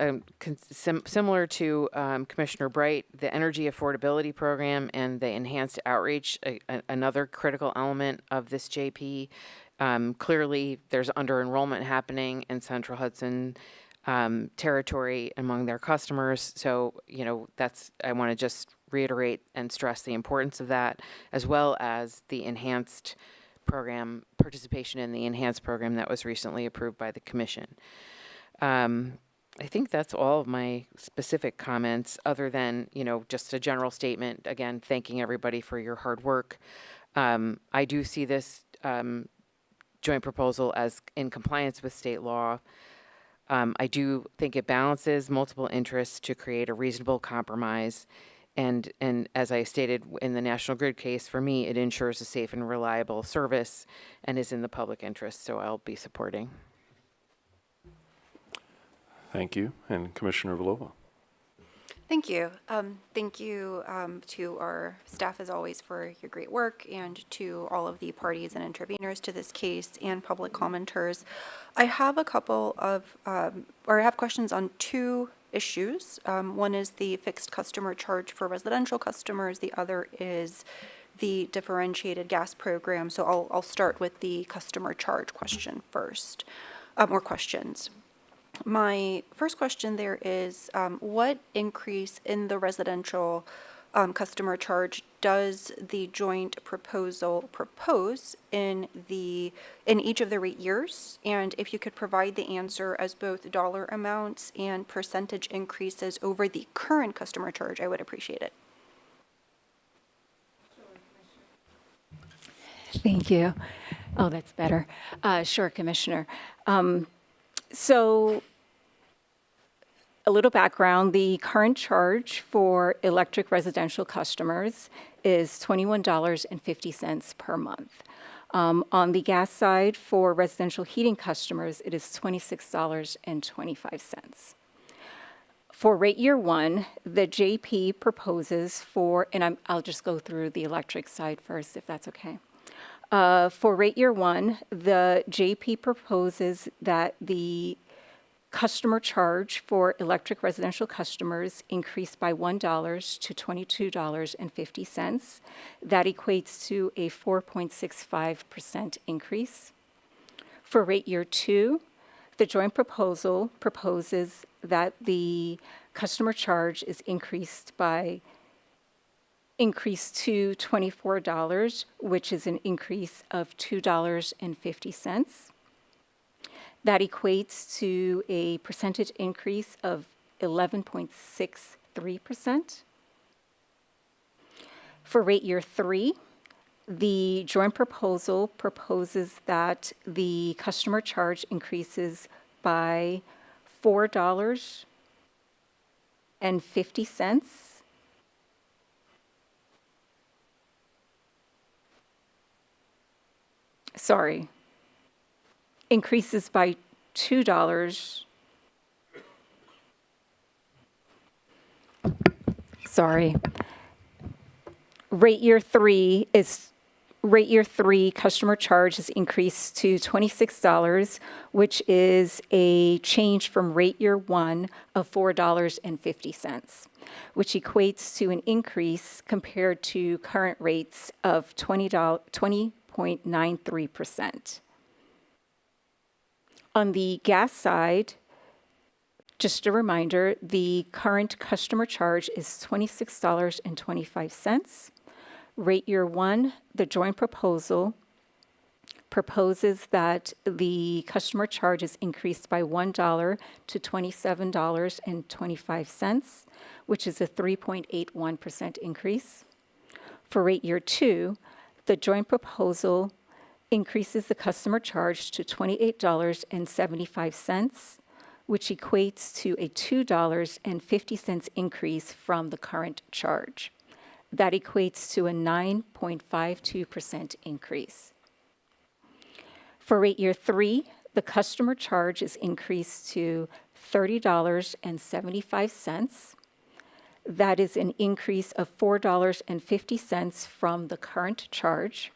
similar to Commissioner Bright, the Energy Affordability Program and the Enhanced Outreach, another critical element of this JP. Clearly, there's under-enrollment happening in Central Hudson. territory among their customers. So, I want to just reiterate and stress the importance of that, as well as the enhanced program, participation in the enhanced program that was recently approved by the commission. I think that's all of my specific comments, other than, just a general statement, again, thanking everybody for your hard work. I do see this joint proposal as in compliance with state law. I do think it balances multiple interests to create a reasonable compromise. And as I stated in the National Grid case, for me, it ensures a safe and reliable service and is in the public interest, so I'll be supporting. Thank you. And Commissioner Vlhova. Thank you. Thank you to our staff, as always, for your great work, and to all of the parties and interveners to this case and public commenters. I have a couple of, or I have questions on two issues. One is the fixed customer charge for residential customers. The other is the differentiated gas program. So I'll start with the customer charge question first, or questions. My first question there is, what increase in the residential customer charge does the joint proposal propose in each of the rate years? And if you could provide the answer as both dollar amounts and percentage increases over the current customer charge, I would appreciate it. Thank you. Oh, that's better. Sure, Commissioner. So a little background, the current charge for electric residential customers is $21.50 per month. On the gas side, for residential heating customers, it is $26.25. For rate year one, the JP proposes for, and I'll just go through the electric side first, if that's okay. For rate year one, the JP proposes that the customer charge for electric residential customers increase by $1 to $22.50. That equates to a 4.65% increase. For rate year two, the joint proposal proposes that the customer charge is increased to $24, which is an increase of $2.50. That equates to a percentage increase of 11.63%. For rate year three, the joint proposal proposes that the customer charge increases by $4.50. Sorry. Increases by $2. Sorry. Rate year three customer charge is increased to $26, which is a change from rate year one of $4.50, which equates to an increase compared to current rates of 20.93%. On the gas side, just a reminder, the current customer charge is $26.25. Rate year one, the joint proposal proposes that the customer charge is increased by $1 to $27.25, which is a 3.81% increase. For rate year two, the joint proposal increases the customer charge to $28.75, which equates to a $2.50 increase from the current charge. That equates to a 9.52% increase. For rate year three, the customer charge is increased to $30.75. That is an increase of $4.50 from the current charge,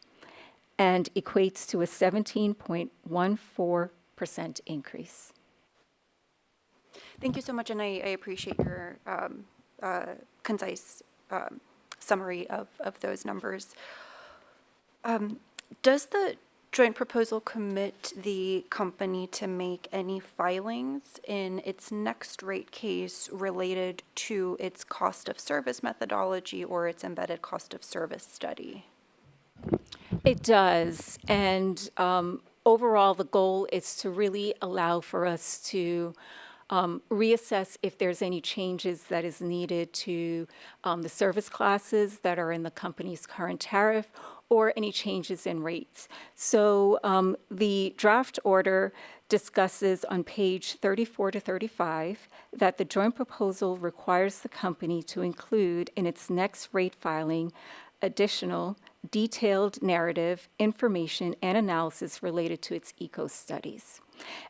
and equates to a 17.14% increase. Thank you so much, and I appreciate your concise summary of those numbers. Does the joint proposal commit the company to make any filings in its next rate case related to its cost of service methodology or its embedded cost of service study? It does. And overall, the goal is to really allow for us to reassess if there's any changes that is needed to the service classes that are in the company's current tariff or any changes in rates. So the draft order discusses on page 34 to 35 that the joint proposal requires the company to include in its next rate filing additional detailed narrative, information, and analysis related to its eco studies.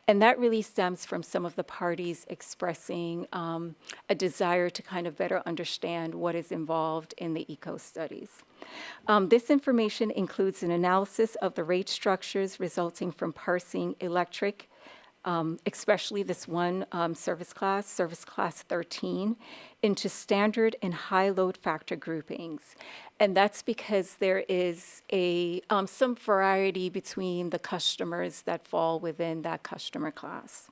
And that really stems from some of the parties expressing a desire to kind of better understand what is involved in the eco studies. This information includes an analysis of the rate structures resulting from parsing electric, especially this one service class 13, into standard and high load factor groupings. And that's because there is some variety between the customers that fall within that customer class.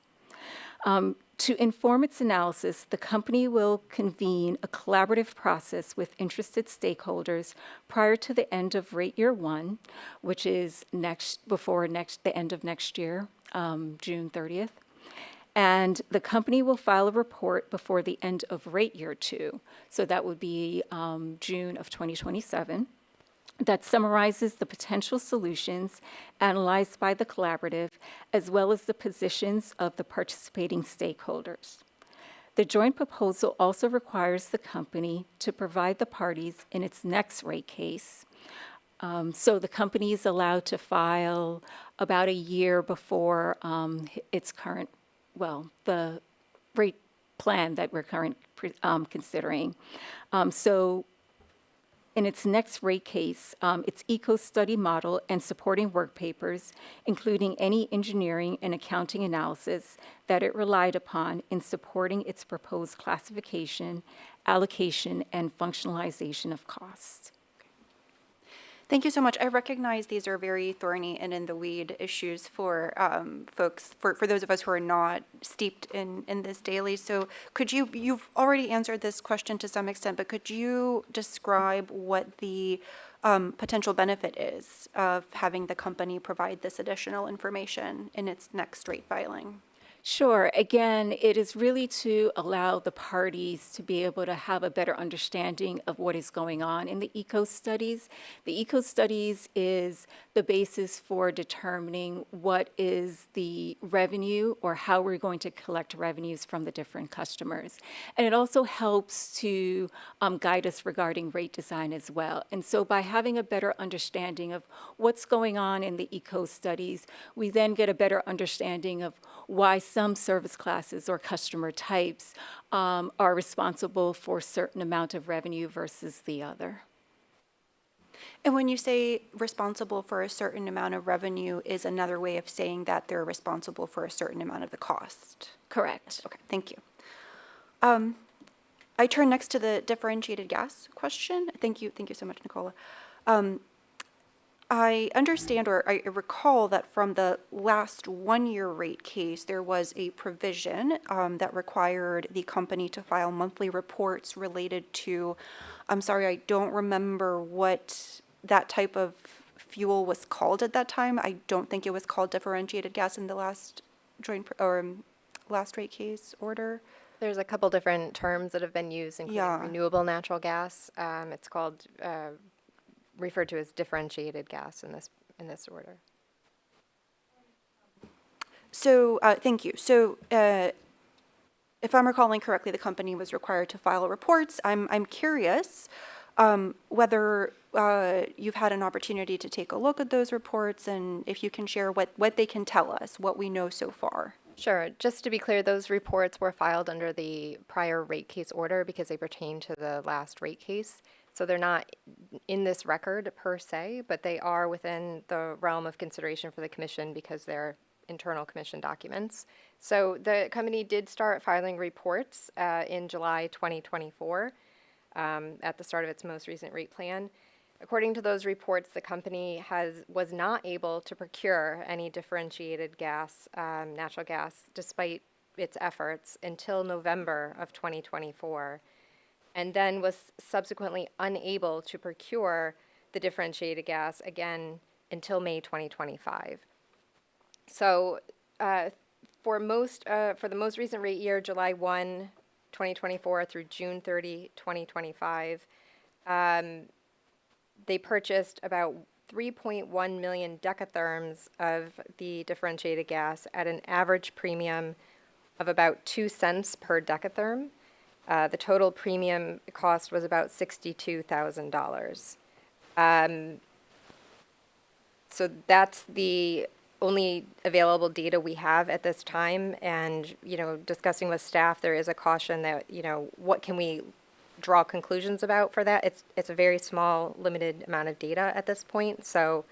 To inform its analysis, the company will convene a collaborative process with interested stakeholders prior to the end of rate year 1, which is the end of next year, June 30th. And the company will file a report before the end of rate year 2, so that would be June of 2027, that summarizes the potential solutions analyzed by the collaborative, as well as the positions of the participating stakeholders. The joint proposal also requires the company to provide the parties in its next rate case. So the company is allowed to file about a year before its current, the rate plan that we're considering. So in its next rate case, its eco study model and supporting work papers, including any engineering and accounting analysis that it relied upon in supporting its proposed classification, allocation, and functionalization of costs. Thank you so much. I recognize these are very thorny and in the weed issues for folks, for those of us who are not steeped in this daily. So you've already answered this question to some extent, but could you describe what the potential benefit is of having the company provide this additional information in its next rate filing? Sure. Again, it is really to allow the parties to be able to have a better understanding of what is going on in the eco studies. The eco studies is the basis for determining what is the revenue or how we're going to collect revenues from the different customers. And it also helps to guide us regarding rate design as well. And so by having a better understanding of what's going on in the eco studies, we then get a better understanding of why some service classes or customer types are responsible for a certain amount of revenue versus the other. And when you say responsible for a certain amount of revenue is another way of saying that they're responsible for a certain amount of the cost? Correct. Okay, thank you. I turn next to the differentiated gas question. Thank you so much, Nicola. I understand, or I recall that from the last one-year rate case, there was a provision that required the company to file monthly reports related to, I'm sorry, I don't remember what that type of fuel was called at that time. I don't think it was called differentiated gas in the last last rate case order. There's a couple different terms that have been used, including renewable natural gas. It's called referred to as differentiated gas in this order. So thank you. So if I'm recalling correctly, the company was required to file reports. I'm curious whether you've had an opportunity to take a look at those reports and if you can share what they can tell us, what we know so far. Sure. Just to be clear, those reports were filed under the prior rate case order because they pertain to the last rate case. So they're not in this record per se, but they are within the realm of consideration for the commission because they're internal commission documents. So the company did start filing reports in July 2024 at the start of its most recent rate plan. According to those reports, the company was not able to procure any differentiated gas, natural gas, despite its efforts until November of 2024, and then was subsequently unable to procure the differentiated gas again until May 2025. So for the most recent rate year, July 1, 2024 through June 30, 2025, they purchased about 3.1 million decatherms of the differentiated gas at an average premium of about 2 cents per decatherm. The total premium cost was about $62,000. So that's the only available data we have at this time. And, discussing with staff, there is a caution that, what can we draw conclusions about for that? It's a very small, limited amount of data at this point. So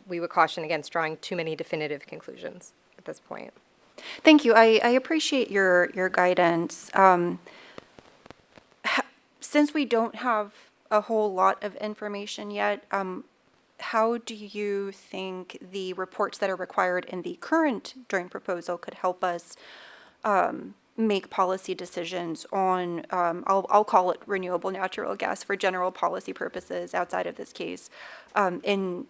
we would caution against drawing too many definitive conclusions at this point. Thank you. I appreciate your guidance. Since we don't have a whole lot of information yet, how do you think the reports that are required in the current joint proposal could help us make policy decisions on, I'll call it renewable natural gas for general policy purposes outside of this case, in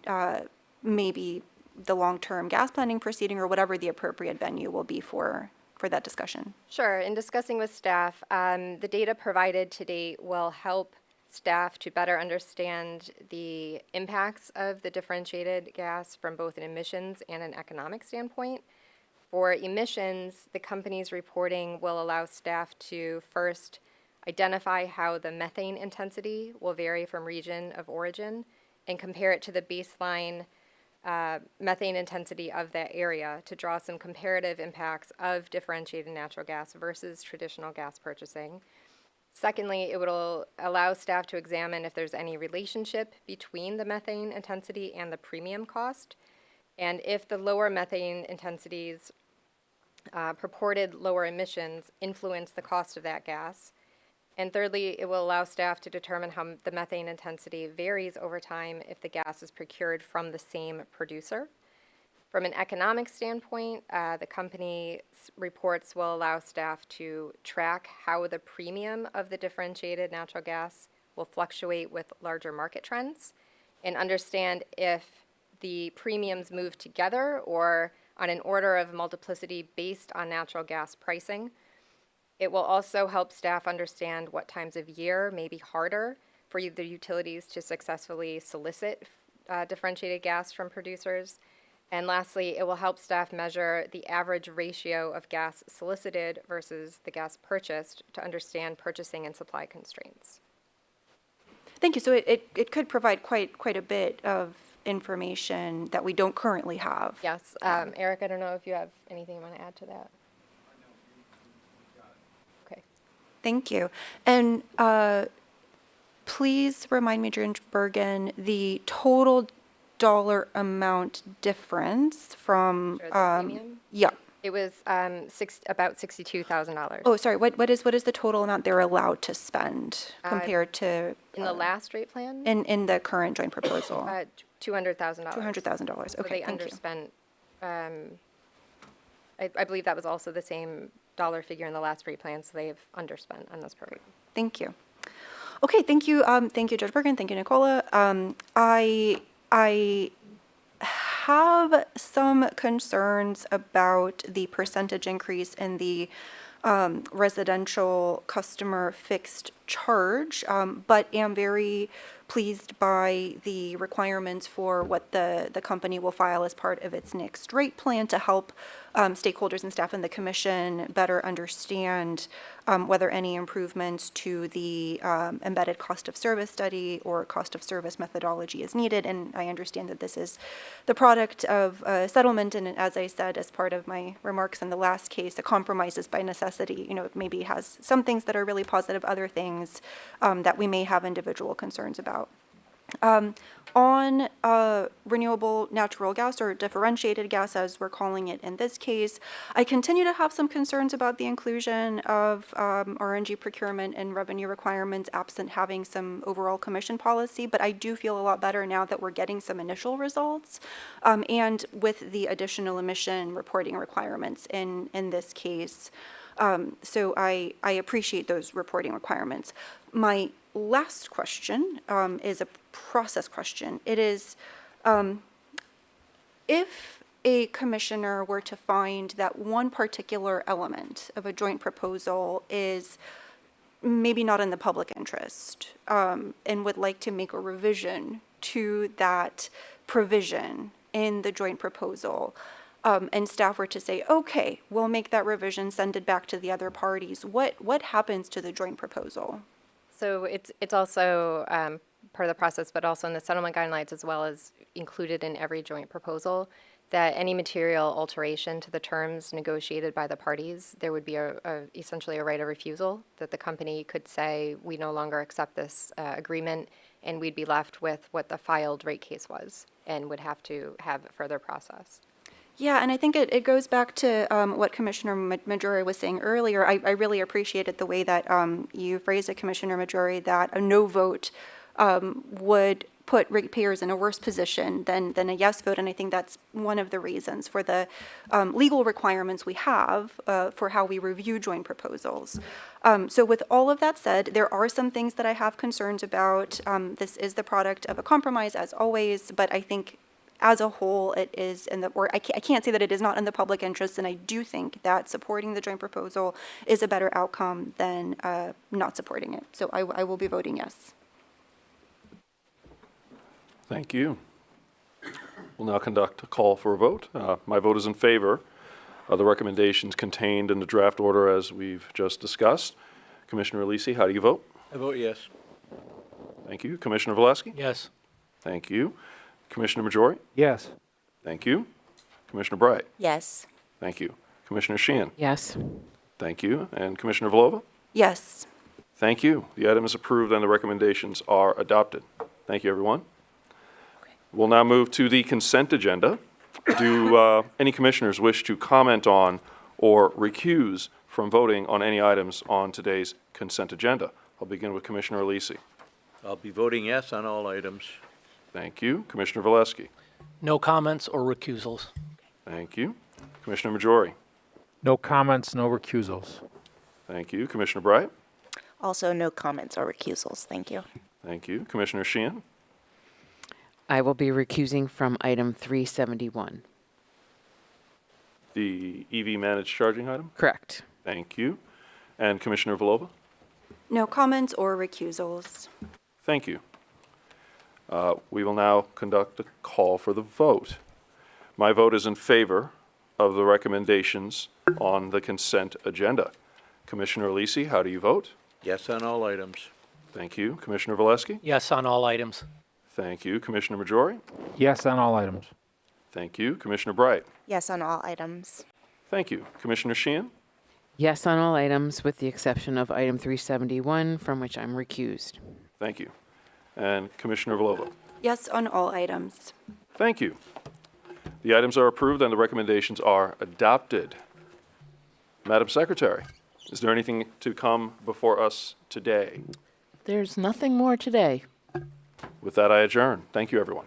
maybe the long-term gas planning proceeding or whatever the appropriate venue will be for that discussion? Sure. In discussing with staff, the data provided to date will help staff to better understand the impacts of the differentiated gas from both an emissions and an economic standpoint. For emissions, the company's reporting will allow staff to first identify how the methane intensity will vary from region of origin and compare it to the baseline methane intensity of that area to draw some comparative impacts of differentiated natural gas versus traditional gas purchasing. Secondly, it will allow staff to examine if there's any relationship between the methane intensity and the premium cost, and if the lower methane intensities, purported lower emissions, influence the cost of that gas. And thirdly, it will allow staff to determine how the methane intensity varies over time if the gas is procured from the same producer. From an economic standpoint, the company's reports will allow staff to track how the premium of the differentiated natural gas will fluctuate with larger market trends and understand if the premiums move together or on an order of multiplicity based on natural gas pricing. It will also help staff understand what times of year may be harder for the utilities to successfully solicit differentiated gas from producers. And lastly, it will help staff measure the average ratio of gas solicited versus the gas purchased to understand purchasing and supply constraints. Thank you. So it could provide quite a bit of information that we don't currently have. Yes. Eric, I don't know if you have anything you want to add to that. Okay. Thank you. And please remind me, Judge Bergen, the total dollar amount difference from Sure, the premium? Yeah. It was about $62,000. Oh, sorry. What is the total amount they're allowed to spend compared to In the last rate plan? in the current joint proposal? $200,000. $200,000. So Okay, they thank you. underspent. I believe that was also the same dollar figure in the last rate plan, so they've underspent on this program. Thank you. Okay, thank you. Thank you, Judge Bergen. Thank you, Nicola. I have some concerns about the percentage increase in the residential customer fixed charge, but am very pleased by the requirements for what the company will file as part of its next rate plan to help stakeholders and staff in the commission better understand whether any improvements to the embedded cost of service study or cost of service methodology is needed. And I understand that this is the product of a settlement, and as I said, as part of my remarks in the last case, a compromise is by necessity. It maybe has some things that are really positive, other things that we may have individual concerns about. On renewable natural gas, or differentiated gas as we're calling it in this case, I continue to have some concerns about the inclusion of RNG procurement and revenue requirements absent having some overall commission policy, but I do feel a lot better now that we're getting some initial results, and with the additional emission reporting requirements in this case. So I appreciate those reporting requirements. My last question is a process question. It is, if a commissioner were to find that one particular element of a joint proposal is maybe not in the public interest, and would like to make a revision to that provision in the joint proposal, and staff were to say, okay, we'll make that revision, send it back to the other parties, what happens to the joint proposal? So it's also part of the process, but also in the settlement guidelines, as well as included in every joint proposal, that any material alteration to the terms negotiated by the parties, there would be essentially a right of refusal, that the company could say, we no longer accept this agreement, and we'd be left with what the filed rate case was, and would have to have further process. Yeah, and I think it goes back to what Commissioner Majori was saying earlier. I really appreciated the way that you phrased it, Commissioner Majori, that a no vote would put ratepayers in a worse position than a yes vote, and I think that's one of the reasons for the legal requirements we have for how we review joint proposals. So with all of that said, there are some things that I have concerns about. This is the product of a compromise, as always, but I think as a whole, it is in the, or I can't say that it is not in the public interest, and I do think that supporting the joint proposal is a better outcome than not supporting it. So I will be voting yes. Thank you. We'll now conduct a call for a vote. My vote is in favor of the recommendations contained in the draft order as we've just discussed. Commissioner Alisi, how do you vote? I vote yes. Thank you. Commissioner Valesky? Yes. Thank you. Commissioner Majori? Yes. Thank you. Commissioner Bright? Yes. Thank you. Commissioner Sheehan? Yes. Thank you. And Commissioner Vlova? Yes. Thank you. The item is approved and the recommendations are adopted. Thank you, everyone. We'll now move to the consent agenda. Do any commissioners wish to comment on or recuse from voting on any items on today's consent agenda? I'll begin with Commissioner Alisi. I'll be voting yes on all items. Thank you. Commissioner Valesky? No comments or recusals. Thank you. Commissioner Majori? No comments, no recusals. Thank you. Commissioner Bright? Also, no comments or recusals. Thank you. Thank you. Commissioner Sheehan? I will be recusing from item 371. The EV managed charging item? Correct. Thank you. And Commissioner Vlova? No comments or recusals. Thank you. We will now conduct a call for the vote. My vote is in favor of the recommendations on the consent agenda. Commissioner Alisi, how do you vote? Yes on all items. Thank you. Commissioner Valesky? Yes on all items. Thank you. Commissioner Majori? Yes on all items. Thank you. Commissioner Bright? Yes on all items. Thank you. Commissioner Sheehan? Yes on all items, with the exception of item 371, from which I'm recused. Thank you. And Commissioner Vlova? Yes on all items. Thank you. The items are approved and the recommendations are adopted. Madam Secretary, is there anything to come before us today? There's nothing more today. With that, I adjourn. Thank you, everyone.